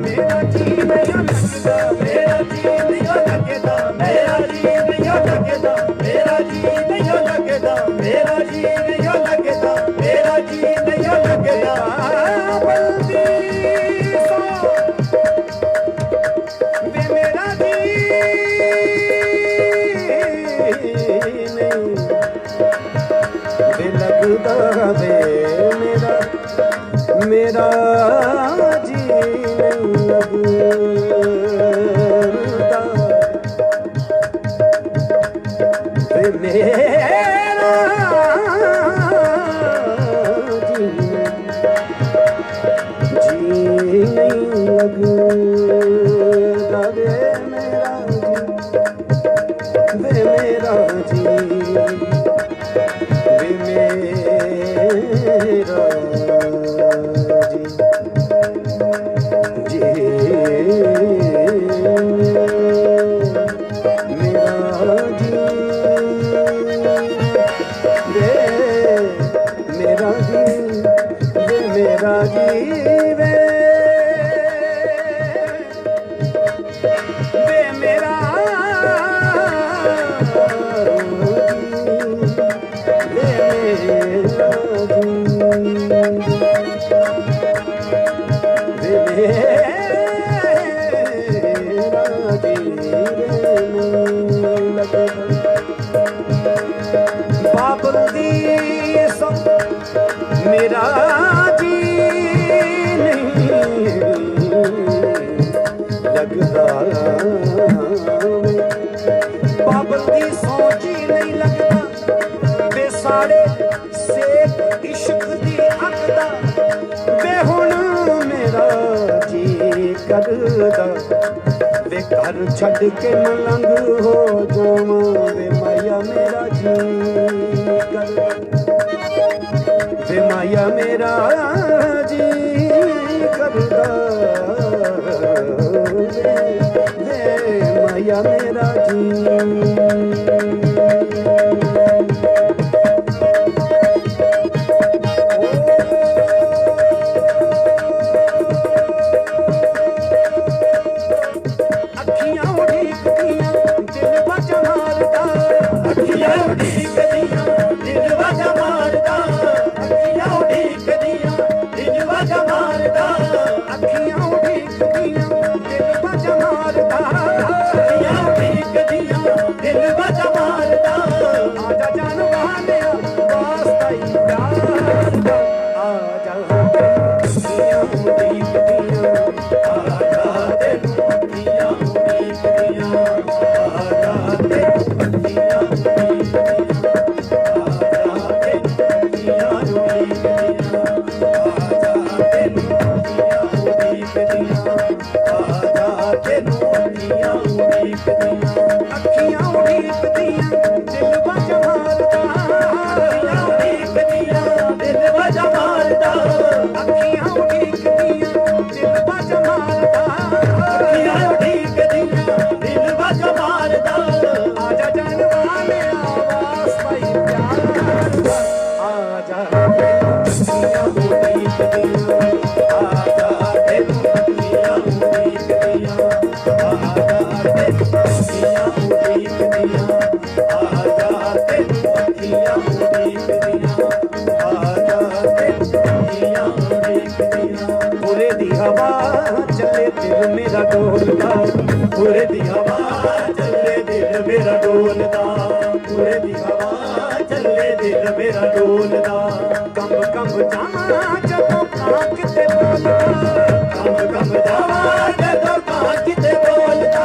मेरा जी नहीं लगता मेरा जी नहीं लगदा, मेरा जी नहीं लगदा, मेरा जी नहीं लगदा, मेरा जी नहीं लगदा, मेरा जी नहीं लगदा। बाबल दी सौ वे मेरा जी नहीं वे लगदा वे मेरा जी नहीं लगदा वे मेरा जी नहीं लगदा वे मेरा जी वे मेरा जी मेरा जी वे मेरा जी वे मेरा जी वे मेरा बाबल दी सौ मेरा जी नहीं लगदा बाबल दी सौ जी नहीं लगदा वे साड़े सेक इश्क दी अकदा वे हुण मेरा जी करदा वे घर छड़ के मलंग हो जावां वे माया मेरा जी करदा वे माया मेरा जी करदा वे माया मेरा जी दिल वजा मारदा, अखियां उड़ीकदियां ਮਾਰਦਾ ਅੱਖੀਆਂ ਉਡੀਕਦੀਆਂ ਦਿਲ ਬਾਜ ਮਾਰਦਾ ਅੱਖੀਆਂ ਉਡੀਕਦੀਆਂ ਦਿਲ ਵੱਜ ਮਾਰਦਾ ਆਜਾ ਜਾਨ ਵਾਲਿਆ ਵਾਸਤਾ ਹੀ ਪਿਆਰ ਦਾ ਆਜਾ ਅੱਖੀਆਂ ਉਡੀਕਦੀਆਂ ਆਜਾ ਤੈਨੂੰ ਅੱਖੀਆਂ ਉਡੀਕਦੀਆਂ ਆਜਾ ਤੈਨੂੰ ਅੱਖੀਆਂ ਉਡੀਕਦੀਆਂ ਆਜਾ ਤੈਨੂੰ ਅੱਖੀਆਂ ਉਡੀਕਦੀਆਂ ਆਜਾ ਤੈਨੂੰ ਅੱਖੀਆਂ ਉਡੀਕਦੀਆਂ ਪੂਰੇ ਦੀ ਹਵਾ ਚੱਲੇ ਦਿਲ ਮੇਰਾ ਡੋਲਦਾ ਪੂਰੇ ਦੀ ਹਵਾ ਚੱਲੇ ਦਿਲ ਮੇਰਾ ਡੋਲਦਾ ਪੂਰੇ ਦੀ ਹਵਾ ਚੱਲੇ ਦਿਲ ਮੇਰਾ ਡੋਲਦਾ ਕੰਬ ਕੰਬ ਜਾਵਾਂ ਜਦੋਂ ਕਾਂ ਕਿਤੇ ਬੋਲਦਾ ਕੰਬ ਕੰਬ ਜਾਵਾਂ ਜਦੋਂ ਕਾਂ ਕਿਤੇ ਬੋਲਦਾ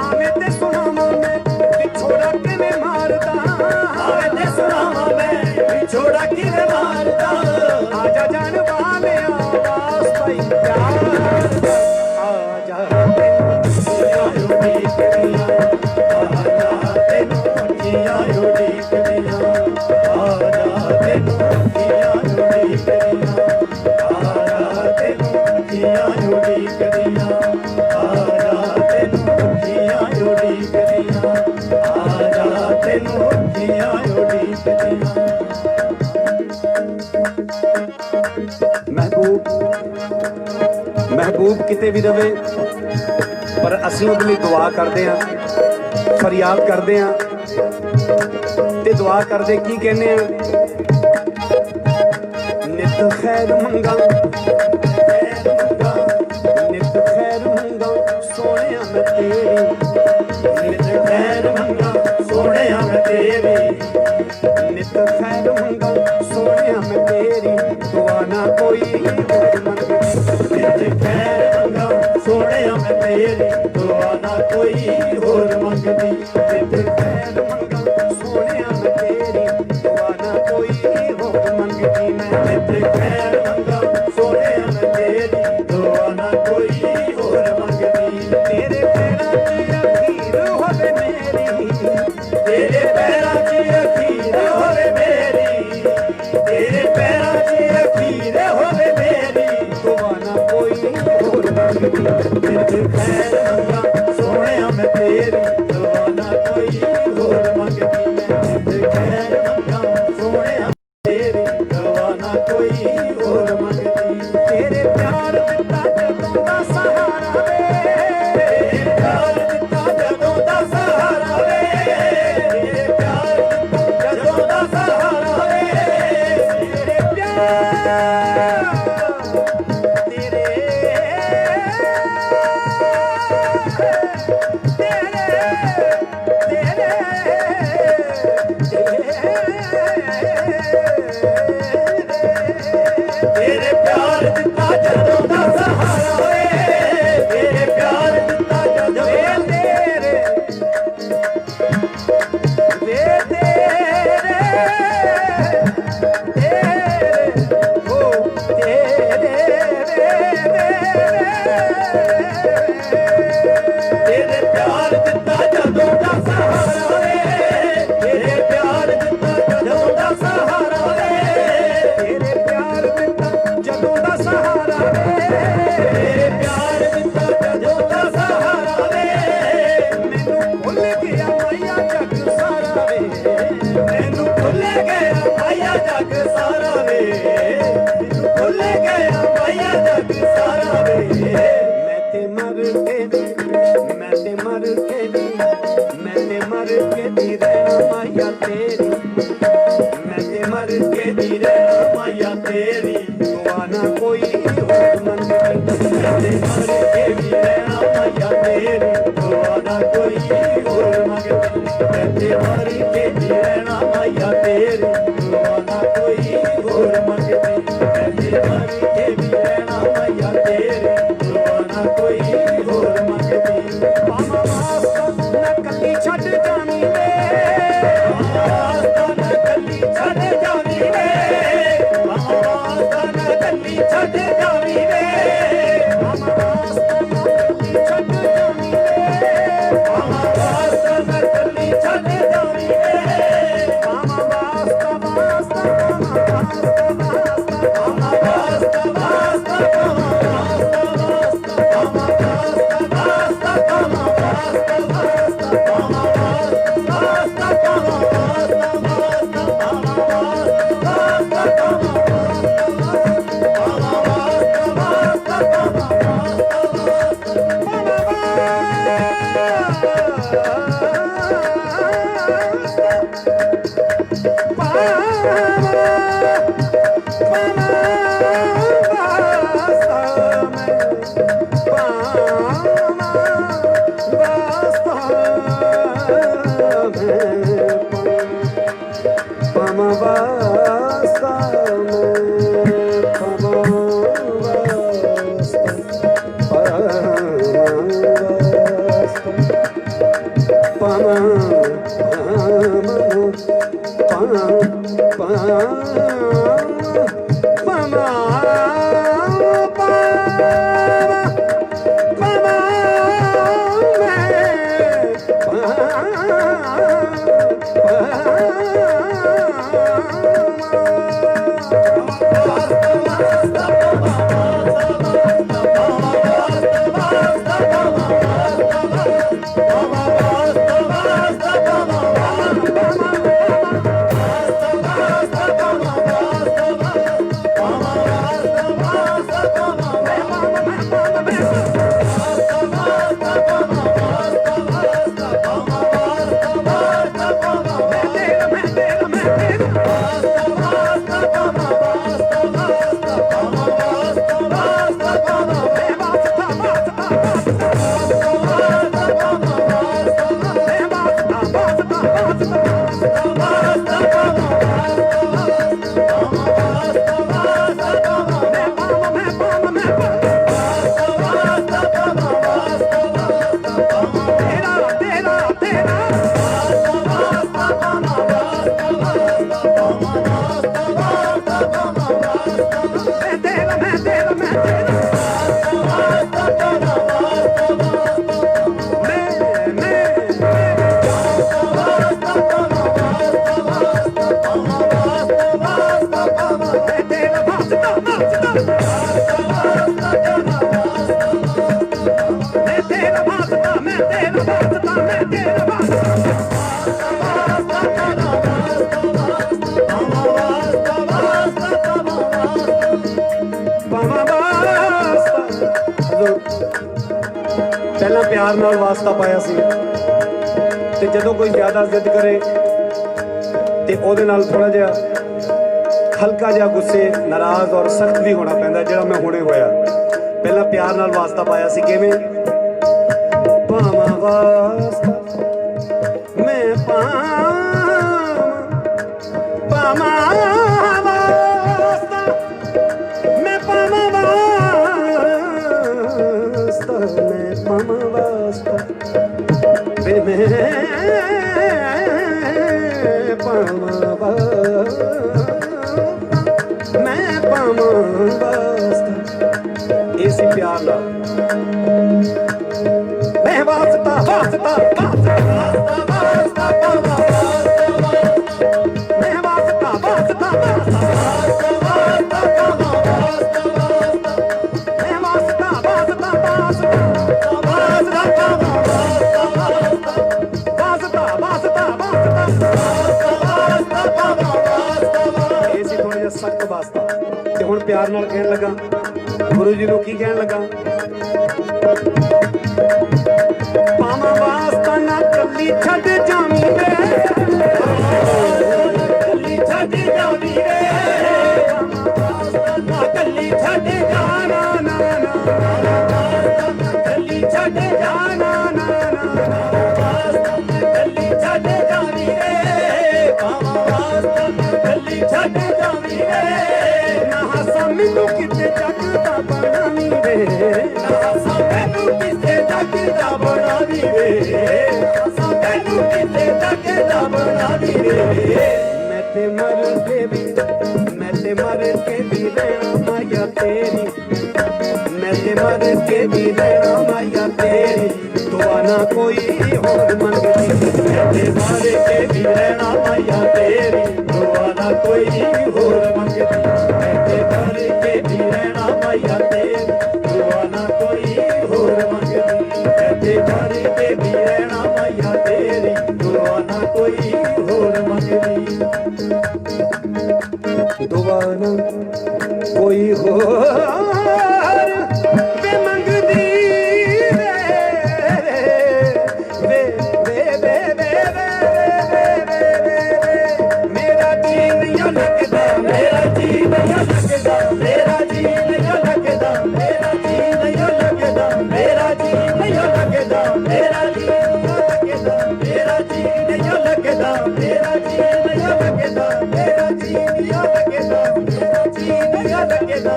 ਆਵੇਂ ਤੇ ਸੁਣਾਵਾਂ ਮੈਂ ਵਿਛੋੜਾ ਕਿਵੇਂ ਮਾਰਦਾ ਆਵੇ ਤੇ ਸੁਣਾਵਾਂ ਮੈਂ ਵਿਛੋੜਾ ਕਿਵੇਂ ਮਾਰਦਾ ਆਜਾ ਜਾਨ ਵਾਲਿਆ ਵਾਸਤਾ ਹੀ ਪਿਆਰ ਦਾ ਆਜਾ ਅੱਖੀਆਂ ਉਡੀਕਦੀਆਂ ਆਜਾ ਤੈਨੂੰ ਅੱਖੀਆਂ ਉਡੀਕਦੀਆਂ ਆਜਾ ਤੈਨੂੰ ਅੱਖੀਆਂ ਉਡੀਕਦੀਆਂ ਆਜਾ ਤੈਨੂੰ ਅੱਖੀਆਂ ਉਡੀਕਦੀਆਂ ਆਜਾ ਤੈਨੂੰ ਅੱਖੀਆਂ ਉਡੀਕਦੀਆਂ ਆਜਾ ਤੈਨੂੰ ਅੱਖੀਆਂ ਉਡੀਕਦੀਆਂ ਮਹਿਬੂਬ ਕਿਤੇ ਵੀ ਰਵੇ ਪਰ ਅਸੀਂ ਉਹਦੇ ਲਈ ਦੁਆ ਕਰਦੇ ਹਾਂ ਫਰਿਆਦ ਕਰਦੇ ਹਾਂ ਤੇ ਦੁਆ ਕਰਦੇ ਕੀ ਕਹਿੰਦੇ ਆ ਨਿਤ ਖੈਰ ਮੰਗਾ ਨਿਤ ਖੈਰ ਮੰਗਾ ਸੋਹਣਿਆ ਮੈਂ ਤੇਰੀ ਨਿਤ ਖੈਰ ਮੰਗਾ ਸੋਹਣਿਆ ਮੈਂ ਤੇਰੀ ਨਿਤ ਖੈਰ ਮੰਗਾ ਸੋਹਣਿਆ ਮੈਂ ਤੇਰੀ ਦੁਆ ਨਾ ਕੋਈ ਹੋਰ ਮੰਗੇ ਨਿਤ ਖੈਰ ਮੰਗਾ ਸੋਹਣਿਆ ਮੈਂ ਤੇਰੀ ਦੁਆ ਨਾ ਕੋਈ ਹੋਰ ਮੰਗਦੀ ਨਿਤ ਖੈਰ ਮੰਗਾ ਸੋਹਣਿਆ ਮੈਂ ਤੇਰੀ ਦੁਆ ਨਾ ਕੋਈ ਹੋਰ ਮੰਗਦੀ ਮੈਂ ਨਿਤ ਖੈਰ ਮੰਗਾ ਸੋਹਣਿਆ ਮੈਂ ਤੇਰੀ ਦੁਆ ਨਾ ਕੋਈ ਹੋਰ ਮੰਗਦੀ ਤੇਰੇ ਪੈਰਾਂ 'ਚ ਅਖੀਰ ਹੋਵੇ ਮੇਰੀ ਤੇਰੇ ਪੈਰਾਂ 'ਚ ਅਖੀਰ ਹੋਵੇ ਮੇਰੀ ਤੇਰੇ ਪੈਰਾਂ 'ਚ ਅਖੀਰ ਹੋਵੇ ਮੇਰੀ ਦੁਆ ਨਾ ਕੋਈ ਹੋਰ ਮੰਗਦੀ ਨਿਤ ਖੈਰ ਮੰਗਾ ਸੋਹਣਿਆ ਮੈਂ ਤੇਰੀ ਦੁਆ ਨਾ ਕੋਈ ਹੋਰ ਮੰਗਦੀ ਮੈਂ ਨਿਤ ਖੈਰ ਮੰਗਾ ਸੋਹਣਿਆ ਤੇਰੀ ਦੁਆ ਨਾ ਕੋਈ ਹੋਰ ਮੰਗਦੀ ਤੇਰੇ ਪਿਆਰ ਦਿੱਤਾ ਜਦੋਂ ਦਾ ਸਹਾਰਾ ਵੇ ਤੇਰੇ ਪਿਆਰ ਦਿੱਤਾ ਜਦੋਂ ਦਾ ਸਹਾਰਾ ਵੇ ਤੇਰੇ ਪਿਆਰ ਦਿੱਤਾ ਜਦੋਂ ਦਾ ਸਹਾਰਾ ਵੇ ਤੇਰੇ ਪਿਆਰ ਤੇਰੇ ਤੇਰੇ ਪਿਆਰ ਦਿੱਤਾ ਜਦੋਂ ਦਾ ਸਹਾਰਾ ਵੇ ਤੇਰੇ ਪਿਆਰ ਦਿੱਤਾ ਜਦੋਂ ਤੇਰੇ ਵੇ ਤੇਰੇ ਹੋ ਤੇਰੇ ਤੇਰੇ ਪਿਆਰ ਦਿੱਤਾ ਜਦੋਂ ਦਾ ਸਹਾਰਾ ਵੇ ਤੇਰੇ ਪਿਆਰ ਦਿੱਤਾ ਜਦੋਂ ਦਾ ਸਹਾਰਾ ਵੇ ਤੇਰੇ ਪਿਆਰ ਦਿੱਤਾ ਜਦੋਂ ਦਾ ਸਹਾਰਾ ਵੇ ਤੇਰੇ ਪਿਆਰ ਦਿੱਤਾ ਜਦੋਂ ਦਾ ਸਹਾਰਾ ਵੇ ਮੈਨੂੰ ਭੁੱਲ ਗਿਆ ਮਾਇਆ ਜੱਗ ਸਾਰਾ ਵੇ ਮੈਨੂੰ ਭੁੱਲ ਗਿਆ ਮਾਇਆ ਜੱਗ ਸਾਰਾ ਵੇ ਮੈਨੂੰ ਭੁੱਲ ਗਿਆ ਮਾਇਆ ਜੱਗ ਸਾਰਾ ਵੇ ਮੈਂ ਤੇ ਮਰ ਕੇ ਮੈਂ ਤੇ ਮਰ ਕੇ ਮੈਂ ਤੇ ਮਰ ਕੇ ਦੀ ਰਹਿਣਾ ਮਾਇਆ ਤੇਰੀ ਮੈਂ ਤੇ ਮਰ ਕੇ ਦੀ ਰਹਿਣਾ ਮਾਇਆ ਤੇਰੀ ਦੁਆ ਨਾ ਕੋਈ ਹੋਰ ਮੰਗਦੀ ਮੈਂ ਤੇ ਮਰ ਕੇ ਵੀ ਰਹਿਣਾ ਮਾਇਆ ਤੇਰੀ ਦੁਆ ਨਾ ਕੋਈ ਹੋਰ ਮੰਗਦੀ ਮੈਂ ਤੇ ਮਰ ਕੇ ਵੀ ਰਹਿਣਾ ਮਾਇਆ ਤੇਰੀ ਦੁਆ ਨਾ ਕੋਈ ਹੋਰ ਮੰਗਦੀ ਮੈਂ ਤੇ ਮਰ ਕੇ ਵੀ ਰਹਿਣਾ ਮਾਇਆ ਤੇਰੀ ਦੁਆ ਨਾ ਕੋਈ ਹੋਰ ਮੰਗਦੀ ਮਾਮਾ ਵਾਸਤਾ ਨਾ ਕੱਲੀ ਛੱਡ ਜਾਣੀ ਵੇ ਆਸਤਾ ਨਾ ਕੱਲੀ ਛੱਡ ਜਾਵੀਂ ਵੇ ਆਸਤਾ ਨਾ ਕੱਲੀ ਛੱਡ ਜਾਵੀਂ ਵੇ ਮਾਮਾ ਵਾਸਤਾ ਨਾ ਕੱਲੀ ਛੱਡ ਜਾਣੀ ਵੇ ਆਸਤਾ ਨਾ ਕੱਲੀ ਛੱਡ ਜਾਵੀਂ ਵੇ ਮਾਮਾ ਵਾਸਤਾ ਵਾਸਤਾ ਮਾਮਾ ਵਾਸਤਾ ਵਾਸਤਾ ਆਸਤਾ ਪਹਿਲਾਂ ਪਿਆਰ ਨਾਲ ਵਾਸਤਾ ਪਾਇਆ ਸੀ ਤੇ ਜਦੋਂ ਕੋਈ ਜ਼ਿਆਦਾ ਜ਼ਿੱਦ ਕਰੇ ਤੇ ਉਹਦੇ ਨਾਲ ਥੋੜਾ ਜਿਹਾ ਹਲਕਾ ਜਿਹਾ ਗੁੱਸੇ ਨਾਰਾਜ਼ ਔਰ ਸਖਤ ਵੀ ਹੋਣਾ ਪੈਂਦਾ, ਜਿਹੜਾ ਮੈਂ ਹੁਣੇ ਹੋਇਆ। ਪਹਿਲਾਂ ਪਿਆਰ ਨਾਲ ਵਾਸਤਾ ਪਾਇਆ ਸੀ, ਕਿਵੇਂ? ਪਾਵਾਂ ਵਾਸਤਾ ਮੈਂ ਪਾਵਾਂ ਵਾਸਤਾ ਮੈਂ ਪਾਵਾਂ ਵਾਸਤਾ ਮੈਂ ਪਾਵਾਂ ਵਾਸਤਾ ਵੇ ਮੈਂ ਪਾਵਾਂ ਵਾਸਤਾ ਇਸੇ ਪਿਆਰ ਨਾਲ ਮੈਂ ਵਾਸਤਾ ਵਾਸਤਾ ਵਾਸਤਾ ਵਾਸਤਾ ਮੈਂ ਵਾਸਤਾ ਵਾਸਤਾ ਵਾਸਤਾ ਮੈਂ ਵਾਸਤਾ ਵਾਸਤਾ ਵਾਸਤਾ ਇਸੇ ਥੋੜਾ ਜਿਹਾ ਸਖਤ ਵਾਸਤਾ। ਤੇ ਹੁਣ ਪਿਆਰ ਨਾਲ ਕਹਿਣ ਲੱਗਾ, ਗੁਰੂ ਜੀ ਨੂੰ ਕੀ ਕਹਿਣ ਲੱਗਾ? ਪਾਵਾਂ ਵਾਸਤਾ ਨਾ ਕੱਲੀ ਛੱਡ ਜਾਵੀਂ ਵੇ, ਕੱਲੀ ਛੱਡ ਜਾਵੀਂ ਵੇ, ਨਾ ਕੱਲੀ ਛੱਡ ਜਾਣਾ ਨਾ ਨਾ, ਕੱਲੀ ਛੱਡ ਜਾਣਾ ਨਾ ਨਾ, ਕੱਲੀ ਛੱਡ ਜਾਵੀਂ ਵੇ, ਪਾਵਾਂ ਵਾਸਤਾ ਕੱਲੀ ਛੱਡ ਜਾਵੀਂ ਵੇ, ਮੈਨੂੰ ਕਿਤੇ ਜੱਗ ਦਾ ਬਣਾਵੀਂ ਵੇ, ਮੈਨੂੰ ਕਿਤੇ ਜੱਗ ਦਾ ਬਣਾਵੀਂ ਵੇ, ਮੈਨੂੰ ਕਿਤੇ ਜੱਗ ਦਾ ਬਣਾਵੀਂ ਵੇ। ਮੈਂ ਤੇ ਮਰ ਕੇ ਵੀ ਰਹਿਣਾ ਮਾਇਆ ਤੇਰੀ, ਮੈਂ ਤੇ ਮਰ ਕੇ ਵੀ ਰਹਿਣਾ ਮਾਇਆ ਤੇਰੀ, ਦੁਆ ਨਾ ਕੋਈ ਹੋਰ ਮੰਗਦੀ, ਮੈਂ ਤੇ ਮਰ ਕੇ ਵੀ ਰਹਿਣਾ ਮਾਇਆ ਤੇਰੀ, ਦੁਆ ਨਾ ਕੋਈ ਹੋਰ ਮੰਗਦੀ, ਮੈਂ ਤੇ ਮਰ ਕੇ ਵੀ ਰਹਿਣਾ ਮਾਇਆ ਤੇਰੀ, ਦੁਆ ਨਾ ਕੋਈ ਹੋਰ ਮੰਗਦੀ, ਮੈਂ ਤੇ ਮਰ ਕੇ ਵੀ ਰਹਿਣਾ ਮਾਇਆ ਤੇਰੀ, ਦੁਆ ਨਾ ਕੋਈ ਹੋਰ ਮੰਗਦੀ, ਦੁਆ ਨਾ ਕੋਈ ਹੋਰ ਵੇ ਮੰਗਦੀ ਵੇ ਵੇ ਵੇ ਵੇ ਮੇਰਾ ਜੀ ਨਹੀਂ ਲੱਗਦਾ, ਮੇਰਾ ਜੀ ਨਹੀਂ ਲੱਗਦਾ, ਮੇਰਾ ਜੀ ਨਹੀਂ ਲੱਗਦਾ, ਮੇਰਾ ਜੀ ਨਹੀਂ ਲੱਗਦਾ, ਮੇਰਾ ਜੀ ਨਹੀਂ ਲੱਗਦਾ, ਮੇਰਾ ਜੀ ਨਹੀਂ ਲੱਗਦਾ, ਮੇਰਾ ਜੀ ਨਹੀਂ ਲੱਗਦਾ, ਮੇਰਾ ਜੀ ਨਹੀਂ ਲੱਗਦਾ, ਮੇਰਾ ਜੀ ਨਹੀਂ ਲੱਗਦਾ, ਮੇਰਾ ਜੀ ਨਹੀਂ ਲੱਗਦਾ,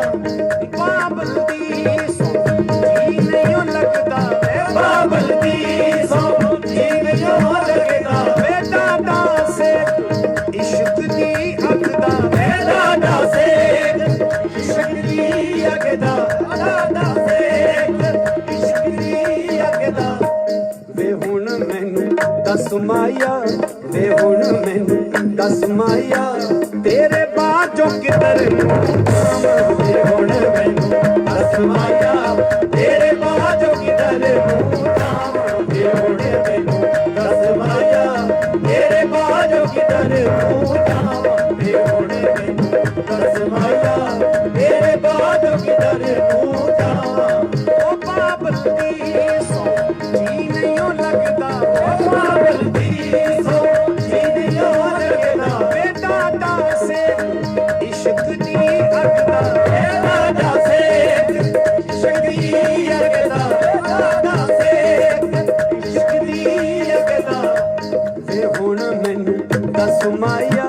ਬਾਬਲ ਦੀ ਸੋ ਜੀ ਨਹੀਂ ਲੱਗਦਾ, ਬਾਬਲ ਦੀ ਸੋ ਜੀ ਨਹੀਂ ਲੱਗਦਾ, ਬੇਟਾ ਦਾ ਸੇਕ ਇਸ਼ਕ ਦੀ ਅੱਗ ਦਾ, ਬੇਟਾ ਦਾ ਸੇਕ ਇਸ਼ਕ अगदा दादा सेठ इश्क दी अगदा वे हुण मैनू दस माया वे हुण मैनू दस माया तेरे बाजों किधर वे हुण मैनू दस माया तेरे बाजो किधर हूँ जावां वे हुण मैनू दस माया तेरे बाजो किधर हूँ जावां वे हुण मैनू दस माया तेरे बाजो किधर हूँ जावां ओ बाबल दी सौ जी नहीं लगदा ओ बाबल दी सो जीदियों लगदा वे दादा से इश्क दी अगदा ए राजा सेठ इश्क दी अगदा दादा सेठ इश्क दी अगदा वे हुण मैनू दस माया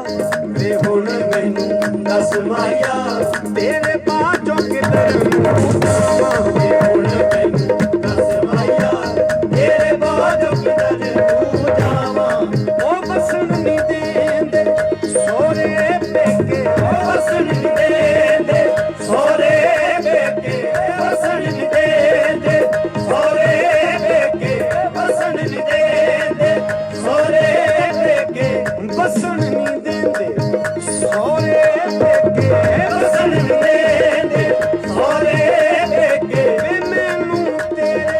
वे हुण मैनू दस माया तेरे बाजों किधर जावां वे हुण मैनू दस माया तेरे बाजो किधर हूँ जावां ओ बसन नी देंदे सोरे पेके ओ वसन नी देंदे सोरे बेके वसन नी देंदे सोरे बेके वसन नी देंदे सोरे बेके बसन नी देंदे सोरे पेके वसन नी देंदे सोरे बेके वे मैनू तेरे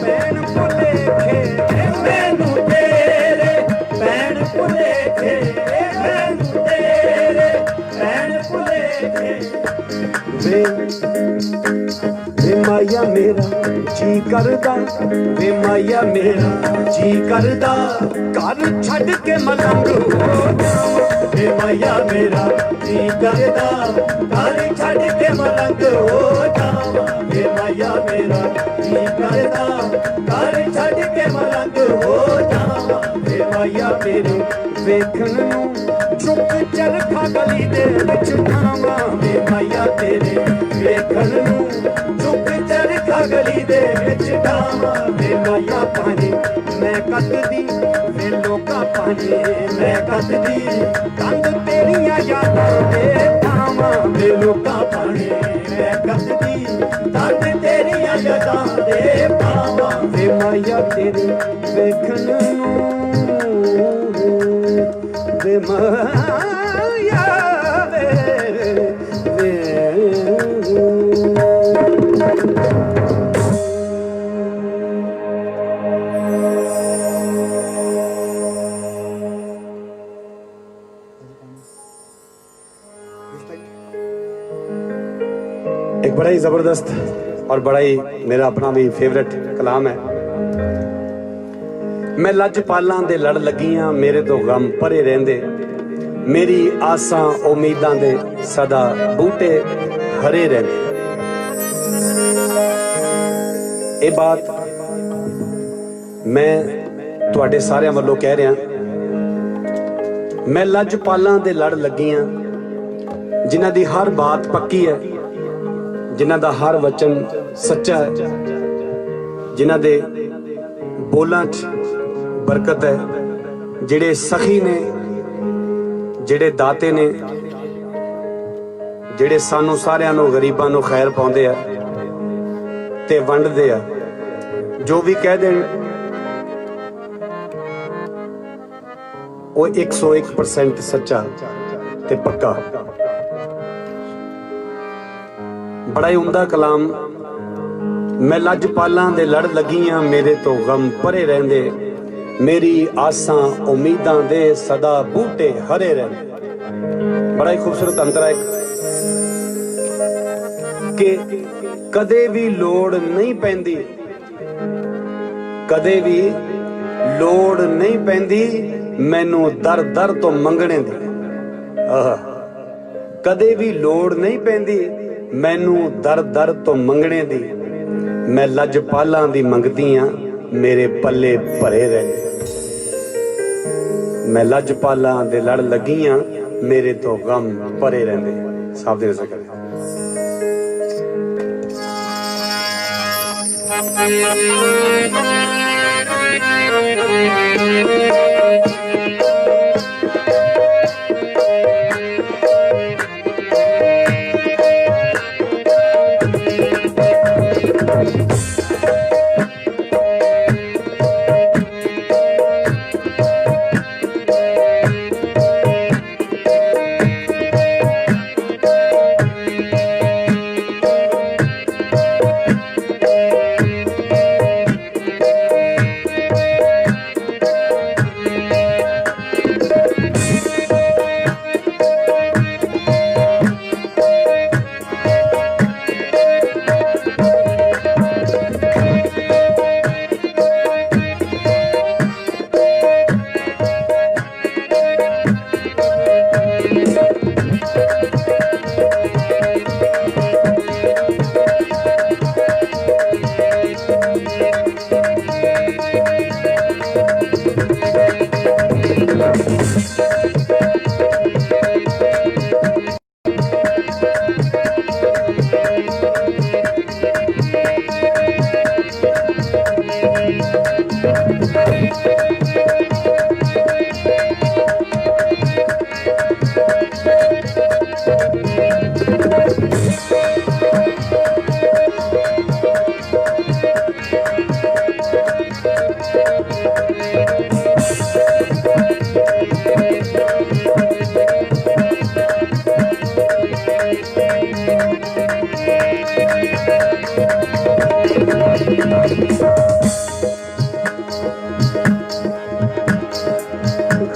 भैन भुलेखे मैनू तेरे भैन भुलेखे मैनू तेरे भैन भुलेखे वे वे माया मेरा जी करदा वे माया मेरा जी करदा घर छड़ के मलंग हो जावां वे माया मेरा जी करदा घर छड़ के मलंग हो जावां वे माया मेरा जी करदा घर छड़ के मलंग हो जावां वे माया मेरी ਵੇਖਣ ਨੂੰ ਝੁਕ ਚਰਖਾ ਗਲੀ ਦੇ ਵਿੱਚ ਠਾਵਾਂ ਵੇ ਮਾਇਆ ਤੇਰੇ ਵੇਖਣ ਨੂੰ ਝੁਕ ਚਰਖਾ ਗਲੀ ਦੇ ਵਿੱਚ ਢਾਵਾਂ ਵੇ ਮਾਇਆ ਪਾਣੀ ਮੈਂ ਕੱਟਦੀ ਵੇ ਲੋਕਾਂ ਪਾਣੀ ਮੈਂ ਕੱਤਦੀ ਕੰਧ ਤੇਰੀਆਂ ਯਾਦਾਂ ਦੇ ਥਾਵਾਂ ਵੇ ਲੋਕਾਂ ਪਾਣੀ ਮੈਂ ਕੱਤਦੀ ਦੰਦ ਤੇਰੀਆਂ ਯਾਦਾਂ ਦੇ ਪਾਵਾਂ ਵੇ ਮਾਇਆ ਤੇਰੇ ਵੇਖਣ ਨੂੰ ਵੇ ਮਾਇਆ ਵੇ एक बड़ा ही जबरदस्त और बड़ा ही मेरा अपना भी फेवरेट कलाम है। मैं लज पालां दे लड़ लगीਆਂ ਮੇਰੇ ਤੋਂ ਗਮ ਭਰੇ ਰਹਿੰਦੇ ਮੇਰੀ ਆਸਾਂ ਉਮੀਦਾਂ ਦੇ ਸਦਾ ਬੂਟੇ ਹਰੇ ਰਹਿੰਦੇ। ਇਹ ਬਾਤ ਮੈਂ ਤੁਹਾਡੇ ਸਾਰਿਆਂ ਵੱਲੋਂ ਕਹਿ ਰਿਹਾ। ਮੈਂ ਲਜ ਪਾਲਾਂ ਦੇ ਲੜ ਲੱਗੀਆਂ ਜਿਨ੍ਹਾਂ ਦੀ ਹਰ ਬਾਤ ਪੱਕੀ ਹੈ, ਜਿਨ੍ਹਾਂ ਦਾ ਹਰ ਵਚਨ ਸੱਚਾ ਹੈ, ਜਿਨ੍ਹਾਂ ਦੇ ਬੋਲਾਂ 'ਚ ਬਰਕਤ ਹੈ, ਜਿਹੜੇ ਸਖੀ ਨੇ, ਜਿਹੜੇ ਦਾਤੇ ਨੇ, ਜਿਹੜੇ ਸਾਨੂੰ ਸਾਰਿਆਂ ਨੂੰ ਗਰੀਬਾਂ ਨੂੰ ਖੈਰ ਪਾਉਂਦੇ ਆ ਤੇ ਵੰਡਦੇ ਆ। ਜੋ ਵੀ ਕਹਿ ਦੇਣ ਉਹ 101% ਸੱਚਾ ਤੇ ਪੱਕਾ। ਬੜਾ ਹੀ ਉਮਦਾ ਕਲਾਮ। ਮੈਂ ਲੱਜ ਪਾਲਾਂ ਦੇ ਲੜ ਲੱਗੀਆਂ ਮੇਰੇ ਤੋਂ ਗਮ ਭਰੇ ਰਹਿੰਦੇ ਮੇਰੀ ਆਸਾਂ ਉਮੀਦਾਂ ਦੇ ਸਦਾ ਬੂਟੇ ਹਰੇ ਰਹਿੰਦੇ। ਬੜਾ ਹੀ ਖੂਬਸੂਰਤ ਅੰਤਰਾ ਹੈ ਕਿ ਕਦੇ ਵੀ ਲੋੜ ਨਹੀਂ ਪੈਂਦੀ, ਕਦੇ ਵੀ ਲੋੜ ਨਹੀਂ ਪੈਂਦੀ ਮੈਨੂੰ ਦਰ ਦਰ ਤੋਂ ਮੰਗਣੇ ਦੀ। ਕਦੇ ਵੀ ਲੋੜ ਨਹੀਂ ਪੈਂਦੀ ਮੈਨੂੰ ਦਰ ਦਰ ਤੋਂ ਮੰਗਣੇ ਦੀ। ਮੈਂ ਲੱਜ ਪਾਲਾਂ ਦੀ ਮੰਗਦੀ ਆ ਮੇਰੇ ਪੱਲੇ ਭਰੇ ਰਹਿੰਦੇ। ਮੈਂ ਲੱਜ ਪਾਲਾਂ ਦੇ ਲੜ ਲੱਗੀਆਂ ਮੇਰੇ ਤੋਂ ਗਮ ਭਰੇ ਰਹਿੰਦੇ। ਸਾਫ ਦੇ ਸਕਦਾ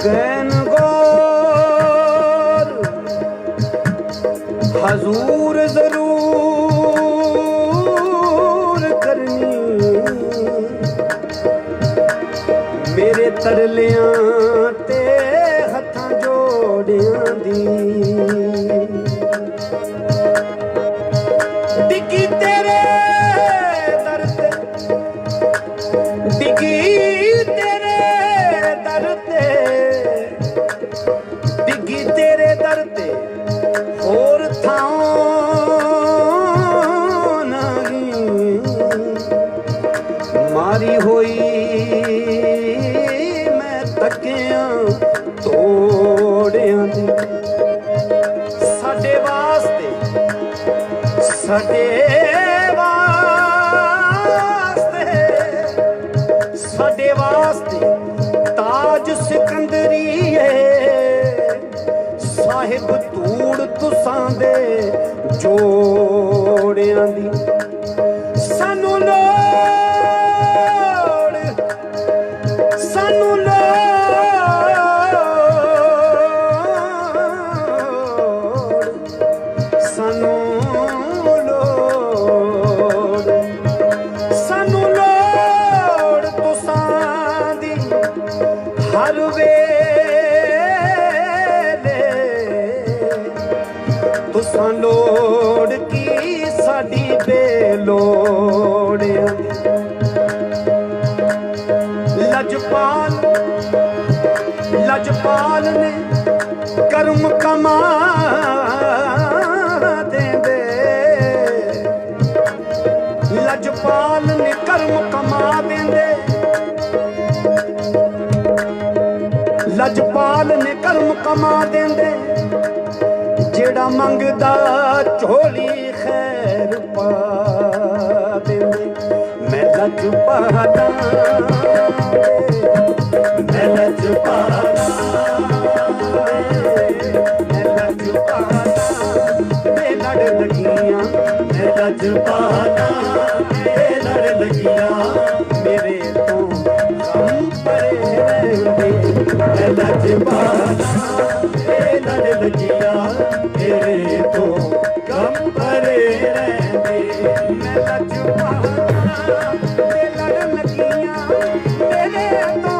गैन गौर हजूर जरूर करनी मेरे तरलियां ते हत्थां जोड़ियां दी डिगी तेरे दर ते डिगी तेरे दर ते डिगी तेरे दर ते होर थां नहीं मारी होई मैं तकियां तोड़ियां दी साडे वास्ते साडे साडे वास्ते ताज सिकंदरी है साहिब तूड़ तुसां दे जोड़ियां दी सानू लोड़ सानू लोड़ सानू लोड़ सानू लोड़ तुसां दी हर वेले तुसां लोड़ की साडी बेलोड़ियां लजपाल लजपाल ने कर्म कमा देंदे लजपाल ने कर्म कमा देंदे लजपाल ने कर्म कमा देंदे जेड़ा मंगदा झोली खैर पा देंदे मैं लजपाला मैं लजपाला मैं लजपाला मैं लड़ लगियां मैं लजपाला मैं लड़ लगियां मेरे तो गम परे रहंदे मैं लजपाला मैं लड़ लगियां मेरे तो गम परे रहंदे मैं लजपाला मैं लड़ लगियां मेरे तो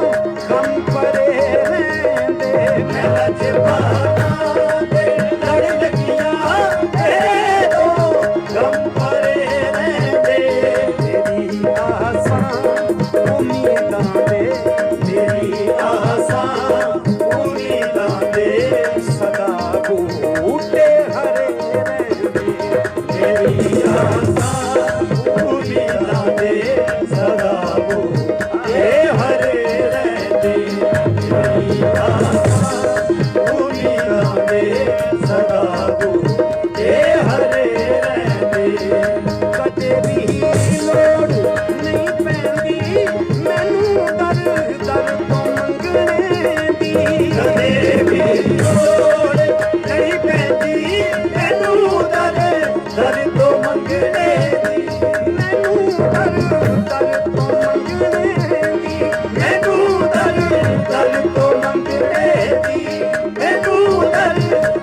गम परे रहंदे मैं लजपाला मैं लड़ लगियां मेरे तो गम परे रहंदे तेरी आसां उम्मीदां दे तेरी आसां उम्मीदां दे सदा बूटे हरे रहंदे तेरी आसां उम्मीदां दे सदा बूटे हरे रहंदे तेरी आसां उम्मीदां दे सदा बूटे हरे रहंदे कदे भी लोड़ नहीं पैंदी मैनू दर दर तो मंगने दी कदे भी लोड़ नहीं पैंदी मैनू दर दर तो मंगने दी मैनू दर दर तो मंगने दी मैनू दर दर तो मंगने दी मैनू दर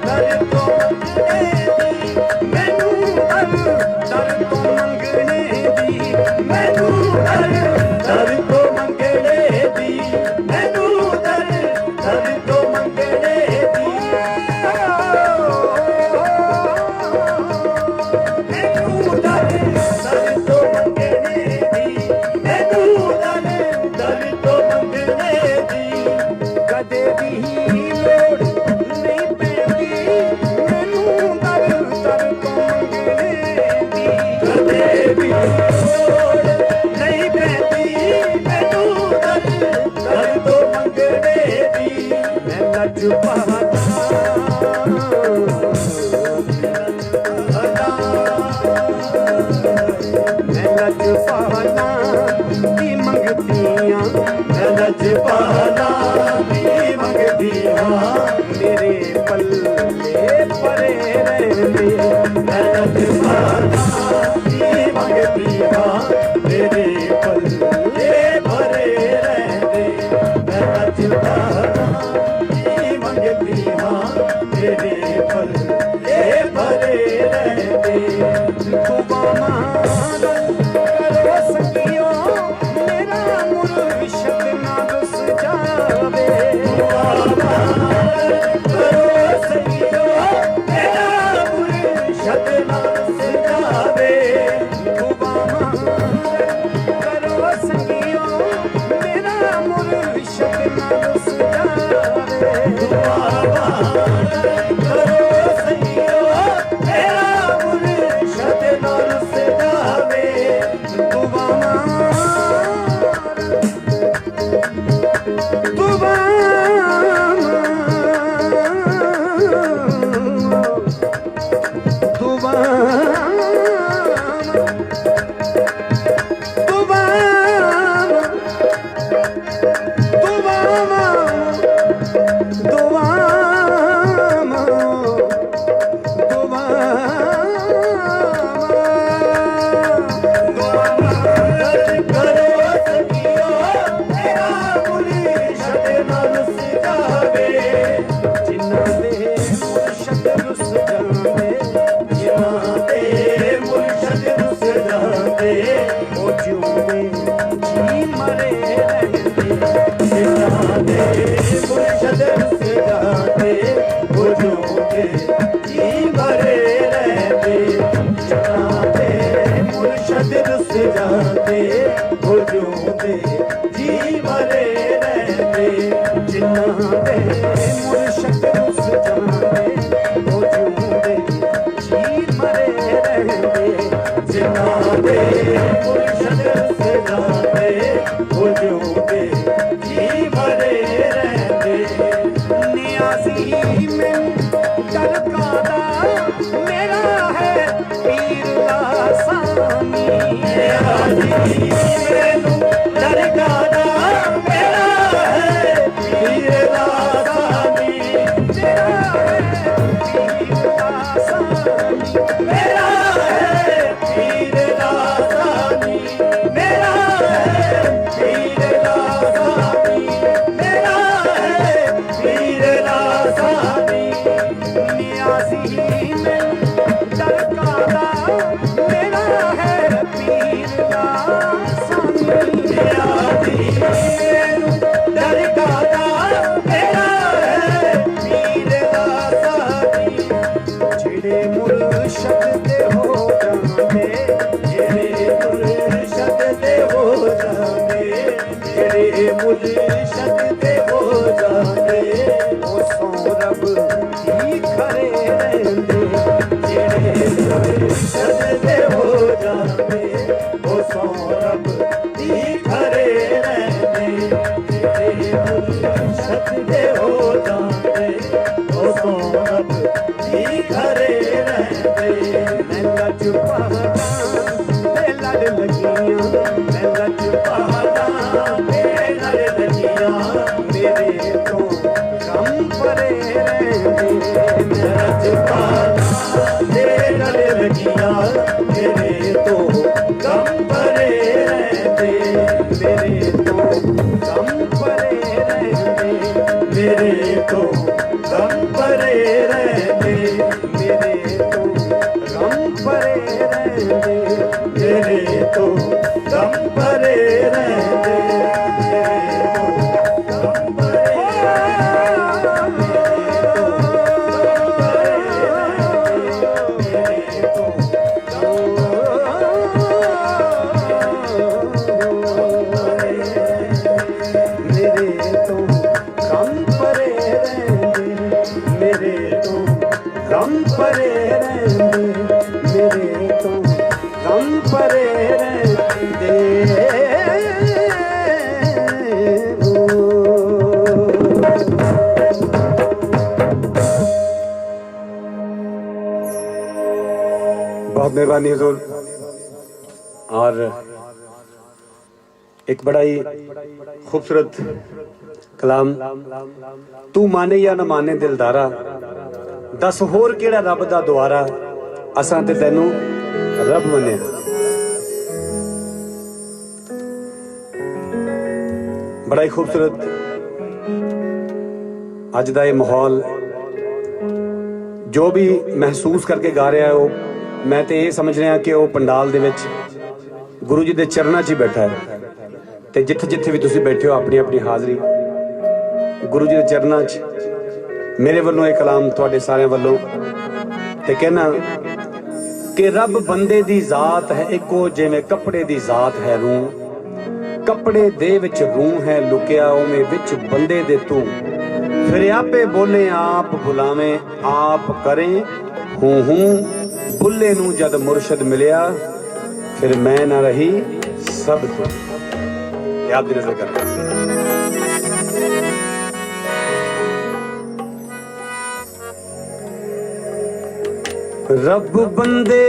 दर तो मंगने दी मैनू दर दर तो मंगने दी मैनू दर दर तो मंगने दी मैनू दर दर तो मंगने दी मैनू दर दर तो मंगने दी दुआवां करो सखियो मेरा मुर्शिद ना रुस जावे करो सखियो मेरा मुर्शिद ना रुस जावे दुआवां करो सखियो मेरा मुर्शिद ना रुस जावे करो सखियो मेरा मुर्शिद ना रुस जावे बहुत मेहरबानी हुजूर। और एक बड़ा ही खूबसूरत कलाम, तू माने या ना माने दिलदारा, दस होर केड़ा रब दा दुआरा, असां ते तैनू रब मन्निया। बड़ा ही खूबसूरत अज दा ये माहौल, जो भी महसूस करके गा रहा है वो मैं तो ये समझ रहा कि वो पंडाल दे विच गुरु जी के चरणों 'च ही बैठा है। तो जिथे जिथे भी तुसीं बैठे हो अपनी अपनी हाज़री गुरु जी के चरणों 'च मेरे वालों एक कलाम तुहाडे सारिਆਂ वालों ते कहना कि रब बंदे दी जात है इको जिवें कपड़े दी जात है रूह। कपड़े दे विच रूह है लुकिया उवें विच बंदे दे तू। फिर आपे बोले आप बुलावे आप करें हूं बुल्ले नू जद मुर्शद मिलिया फिर मैं ना रही सब तू। याद नजर कर रब बंदे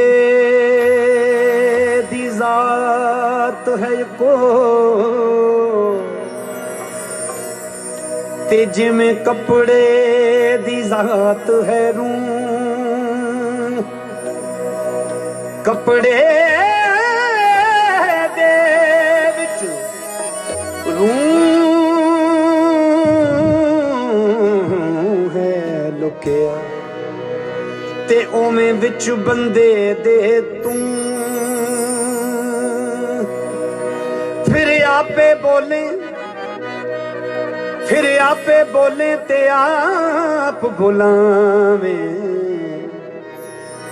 दी जात है को ते जिमें कपड़े दी जात है रूह। कपड़े दे विच रूह है लुकिया ते ओवें विच बंदे दे तू। फिर आपे बोले ते आप बुलावे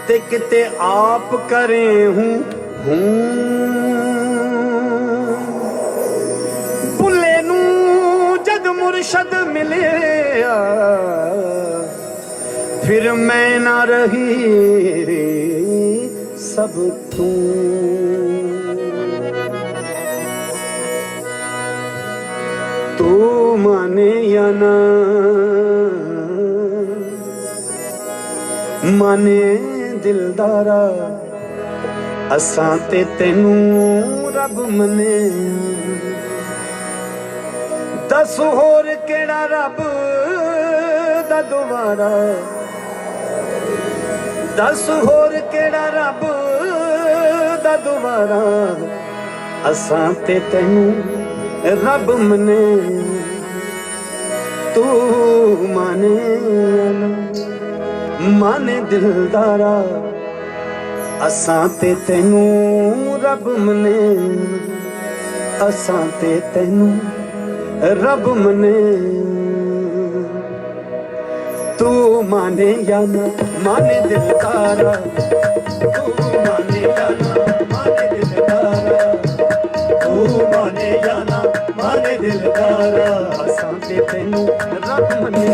ते किते आप करे हूं बुले नू जद मुर्शद मिलिया फिर मैं ना रही सब तू। तू माने या ना माने दिलदारा असां ते तैनू रब मने। दस होर केड़ा रब दा दुबारा दस होर केड़ा रब दा दुबारा असां ते तैनू रब मने। तू माने माने दिलदारा असां ते तैनू रब मने। असां ते तैनू रब मने। तू माने या ना माने दिलदारा तू माने या ना माने दिलदारा तू माने या ना माने दिलदारा असां ते तैनू रब मने।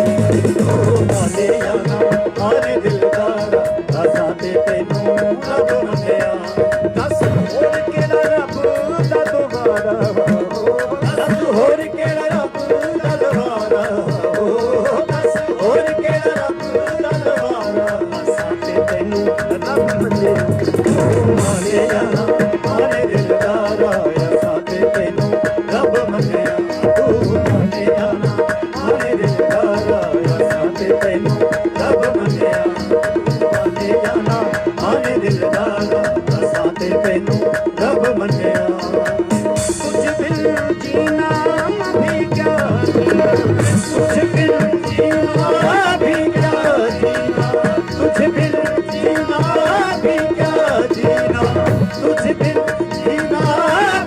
तू माने या ना माने दिलदारा असां ते तैनू रब मनिया। दस होर केड़ा रब दा दुबारा दस होर केड़ा रब दा दुबारा दस होर केड़ा रब दा दुबारा असां ते तैनू रब मने। तू माने या ना माने दिलदारा असां ते तैनू रब मनिया। तू माने या ना माने दिलदारा असां ते तैनू रब मनिया। माने या ना माने दिलदारा असां ते तैनू रब मनिया। तुझ बिन जीना भी क्या जीना तुझ बिन जीना भी क्या जीना तुझ बिन जीना भी क्या जीना तुझ बिन जीना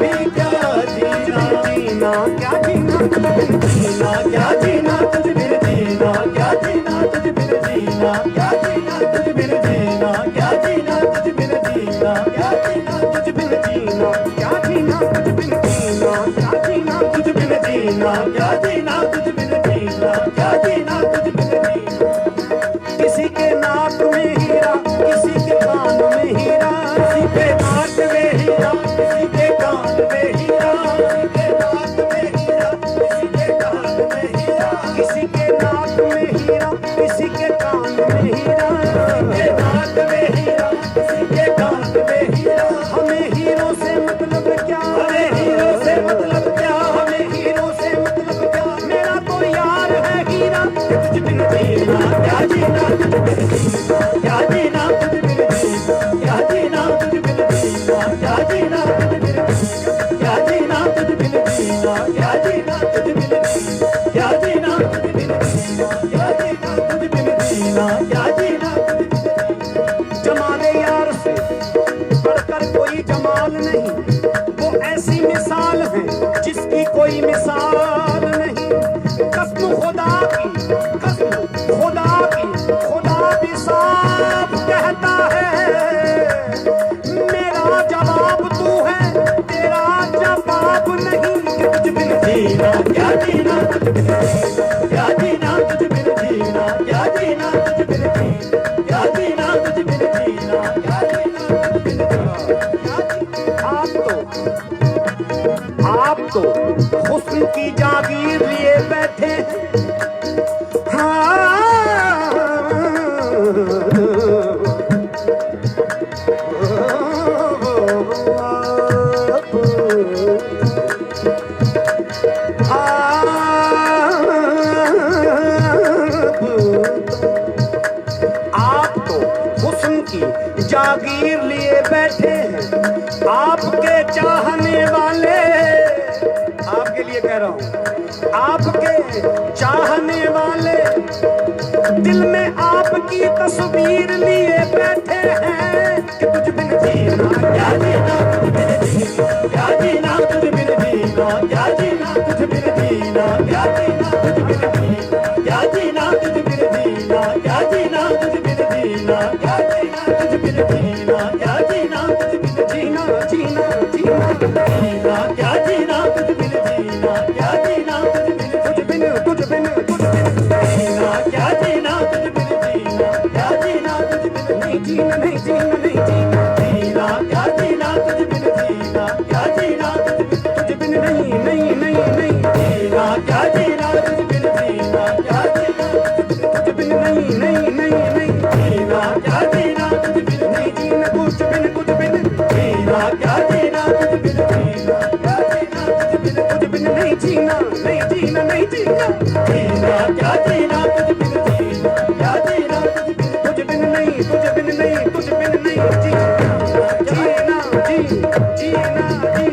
भी क्या जीना। जीना क्या जीना तुझ बिन जीना क्या जीना तुझ बिन जीना क्या जीना तुझ बिन जीना क्या जीना तुझ बिन जीना क्या जीना तुझ बिन जीना क्या जीना तुझ बिन जीना क्या जीना तुझ बिन जीना क्या जीना तुझ बिन जीना क्या जीना तुझ बिन जीना क्या जीना तुझ बिन जीना। किसी के नाक में हीरा किसी के कान में हीरा किसी के नाक में हीरा किसी के कान में हीरा किसी के नाक में हीरा किसी के कान में हीरा किसी के नाक में हीरा किसी के कान में हीरा किसी के नाक में हीरा। हमें हीरो से मतलब क्या हमें हीरो से मतलब क्या हमें हीरो से मतलब क्या। मेरा तो यार है हीरा तुझ बिन जीना क्या जीना तुझ बिन जीना क्या जीना तुझ बिन जीना क्या जीना तुझ बिन जीना हाल नहीं, वो ऐसी मिसाल है जिसकी कोई मिसाल नहीं। कसम खुदा की, कसम खुदा की, खुदा भी साफ कहता है, मेरा जवाब तू है, तेरा जवाब नहीं। कि तुझ बिन जीना क्या जीना तुझ बिन जीना, क्या जीना तुझ बिन जीना, क्या जीना तुझ बिन जीना, क्या जीना तुझ बिन जीना, क्या जीना तुझ बिन जीना। आप तो हुस्न की जागीर लिए बैठे हैं। आप तो हुस्न की जागीर लिए बैठे हैं। आपके चाहने वाले, आपके लिए कह रहा हूं, आपके चाहने वाले दिल में आपकी तस्वीर लिए बैठे हैं। कि तुझ बिन जीना क्या जीना तुझ बिन जीना, क्या जीना तुझ बिन जीना, क्या जीना तुझ बिन जीना, क्या जीना तुझ बिन जीना, क्या जीना तुझ बिन जीना, क्या जीना तुझ बिन जीना, क्या जीना तुझ बिन जीना, क्या जीना तुझ बिन जीना जीना जीना जीना, क्या जीना तुझ बिन जीना, क्या जीना तुझ बिन तुझ बिन तुझ बिन जीना, क्या जीना तुझ बिन जीना, क्या जीना तुझ बिन नहीं जीना, नहीं जीना, नहीं जीना, जीना, क्या जीना तुझ बिन जीना, क्या जीना तुझ बिन तुझ बिन नहीं नहीं नहीं नहीं जीना, क्या जीना तुझ बिन जीना, क्या जीना तुझ बिन नहीं नहीं नहीं नहीं जीना, क्या जीना तुझ बिन नहीं जीना कुछ बिन कुछ बिन जीना, क्या जीना तुझ बिन जीना, क्या जीना तुझ बिन तुझ बिन नहीं जीना, नहीं जीना, नहीं जीना, जीना, क्या जीना तुझ बिन जीना, क्या जीना तुझ बिन तुझ बिन नहीं, तुझ बिन नहीं, तुझ बिन नहीं जीना, जीना जी, जीना जी,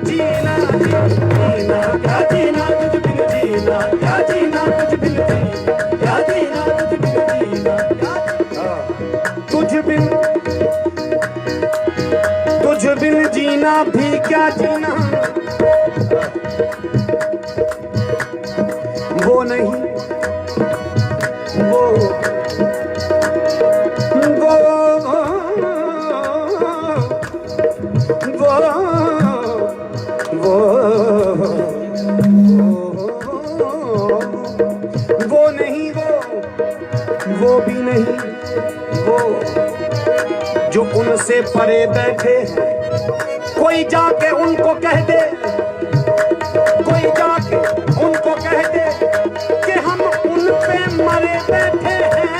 जीना जी, जीना, क्या जीना तुझ बिन जीना, क्या जीना तुझ बिन जीना, क्या जीना तुझ बिन जीना, क्या तुझ बिन, तुझ बिन जीना भी क्या जीना, वो नहीं, वो वो नहीं, वो भी नहीं, वो जो उनसे परे बैठे हैं। कोई जाके उनको कह दे, कोई जाके उनको कह दे कि हम उन पे मरे बैठे हैं।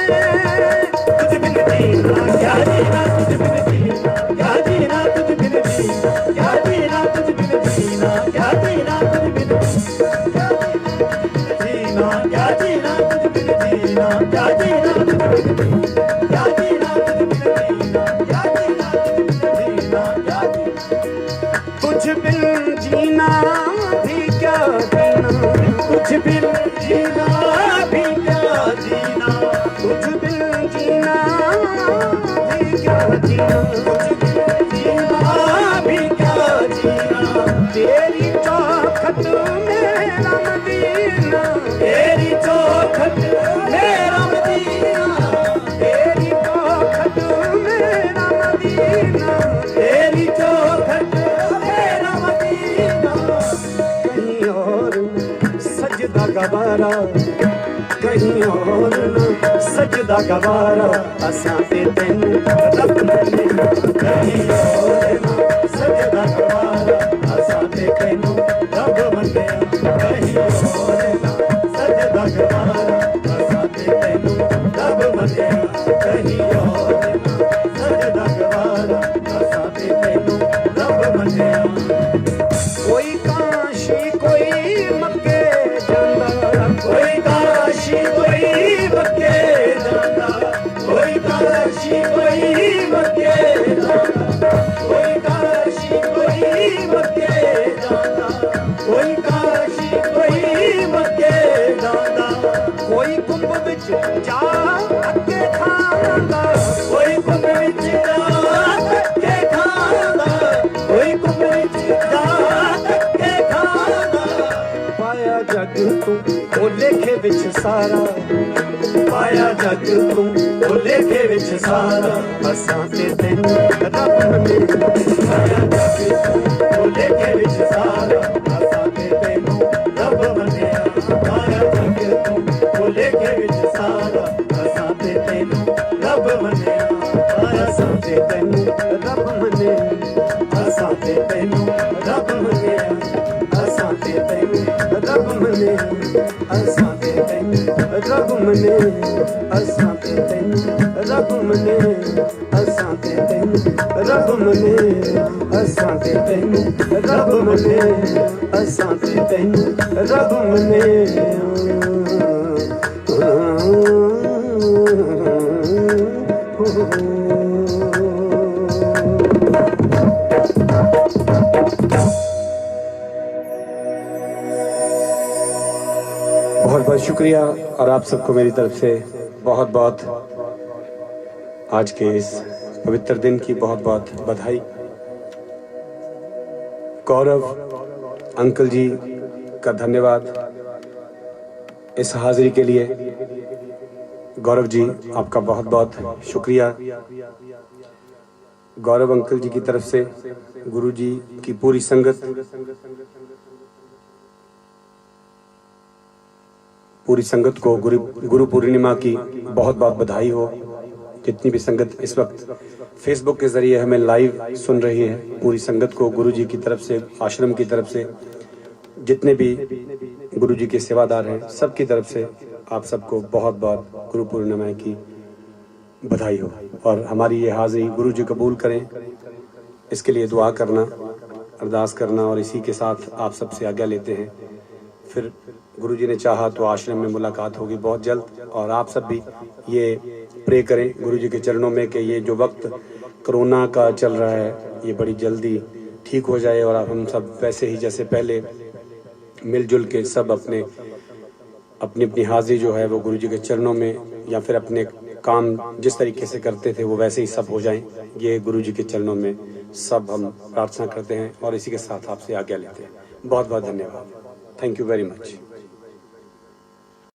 तुझ बिन जीना, क्या जीना तुझ बिन जीना, क्या जीना तुझ बिन जीना, क्या जीना तुझ बिन जीना, क्या जीना तुझ बिन जीना, क्या जीना तुझ बिन जीना, क्या जीना तुझ बिन जीना, क्या जीना तुझ बिन जीना, क्या जीना तुझ बिन जीना, क्या तुझ बिन जीना भी क्या जीना, तुझ बिन जीना भी क्या जीना, तुझ बिन जीना भी क्या जीना, तुझ बिन जीना भी क्या जीना, तेरी चौखट मेरा मदीना, तेरी चौखट मेरा मदीना, तेरी चौखट मेरा मदीना, तेरी चौखट मेरा मदीना। कहीं और सजदा गवारा, कहीं और न सजदा गवारा, असां ते तेन रब ने कहीं और ना सजदा गवारा, असां ते तैनू रब मन्निया, कहीं और ना सजदा गवारा, असां ते तैनू रब मन्निया, कहीं और ना सजदा गवारा, असां ते तैनू रब मन्निया। कोई काशी कोई मक्के जांदा, कोई काशी कोई मक्के जांदा, कोई काशी कोई मक्के जांदा, कोई सारा पाया जग तू भुलेखे विच सारा असां ते तैनूं रब मने पाया जग तू भुलेखे विच सारा असां ते तैनूं रब मन्निया पाया जग तू भुलेखे विच सारा असां ते तैनूं रब मन्निया असां ते तैनूं रब मने असां ते तैनूं रब मन्निया असां ते तैनूं रब मने असां ते तैनूं रब मने असां ते तैनूं रब मने असां ते तैनूं रब मने असां ते तैनूं रब मने असां ते तैनूं रब मने बहुत बहुत शुक्रिया और आप सबको मेरी तरफ से बहुत बहुत आज के इस पवित्र दिन की बहुत बहुत बधाई। गौरव अंकल जी का धन्यवाद इस हाजिरी के लिए। गौरव जी आपका बहुत बहुत शुक्रिया। गौरव अंकल जी की तरफ से गुरु जी की पूरी संगत, को गुरु पूर्णिमा की बहुत बहुत बधाई हो। जितनी भी संगत इस वक्त फेसबुक के जरिए हमें लाइव सुन रही है, पूरी संगत को गुरु जी की तरफ से, आश्रम की तरफ से, जितने भी गुरु जी के सेवादार हैं, सबकी तरफ से आप सबको बहुत बहुत गुरु पूर्णिमा की बधाई हो। और हमारी ये हाजिरी गुरु जी कबूल करें, इसके लिए दुआ करना, अरदास करना और इसी के साथ आप सबसे आज्ञा लेते हैं। फिर गुरु जी ने चाहा तो आश्रम में मुलाकात होगी बहुत जल्द। और आप सब भी ये प्रे करें गुरु जी के चरणों में कि ये जो वक्त कोरोना का चल रहा है ये बड़ी जल्दी ठीक हो जाए और हम सब वैसे ही जैसे पहले मिलजुल के सब अपनी अपनी हाजिरी जो है वो गुरु जी के चरणों में या फिर अपने काम जिस तरीके से करते थे वो वैसे ही सब हो जाएं। ये गुरु जी के चरणों में सब हम प्रार्थना करते हैं और इसी के साथ आपसे आज्ञा लेते हैं। बहुत बहुत धन्यवाद। Thank you very much.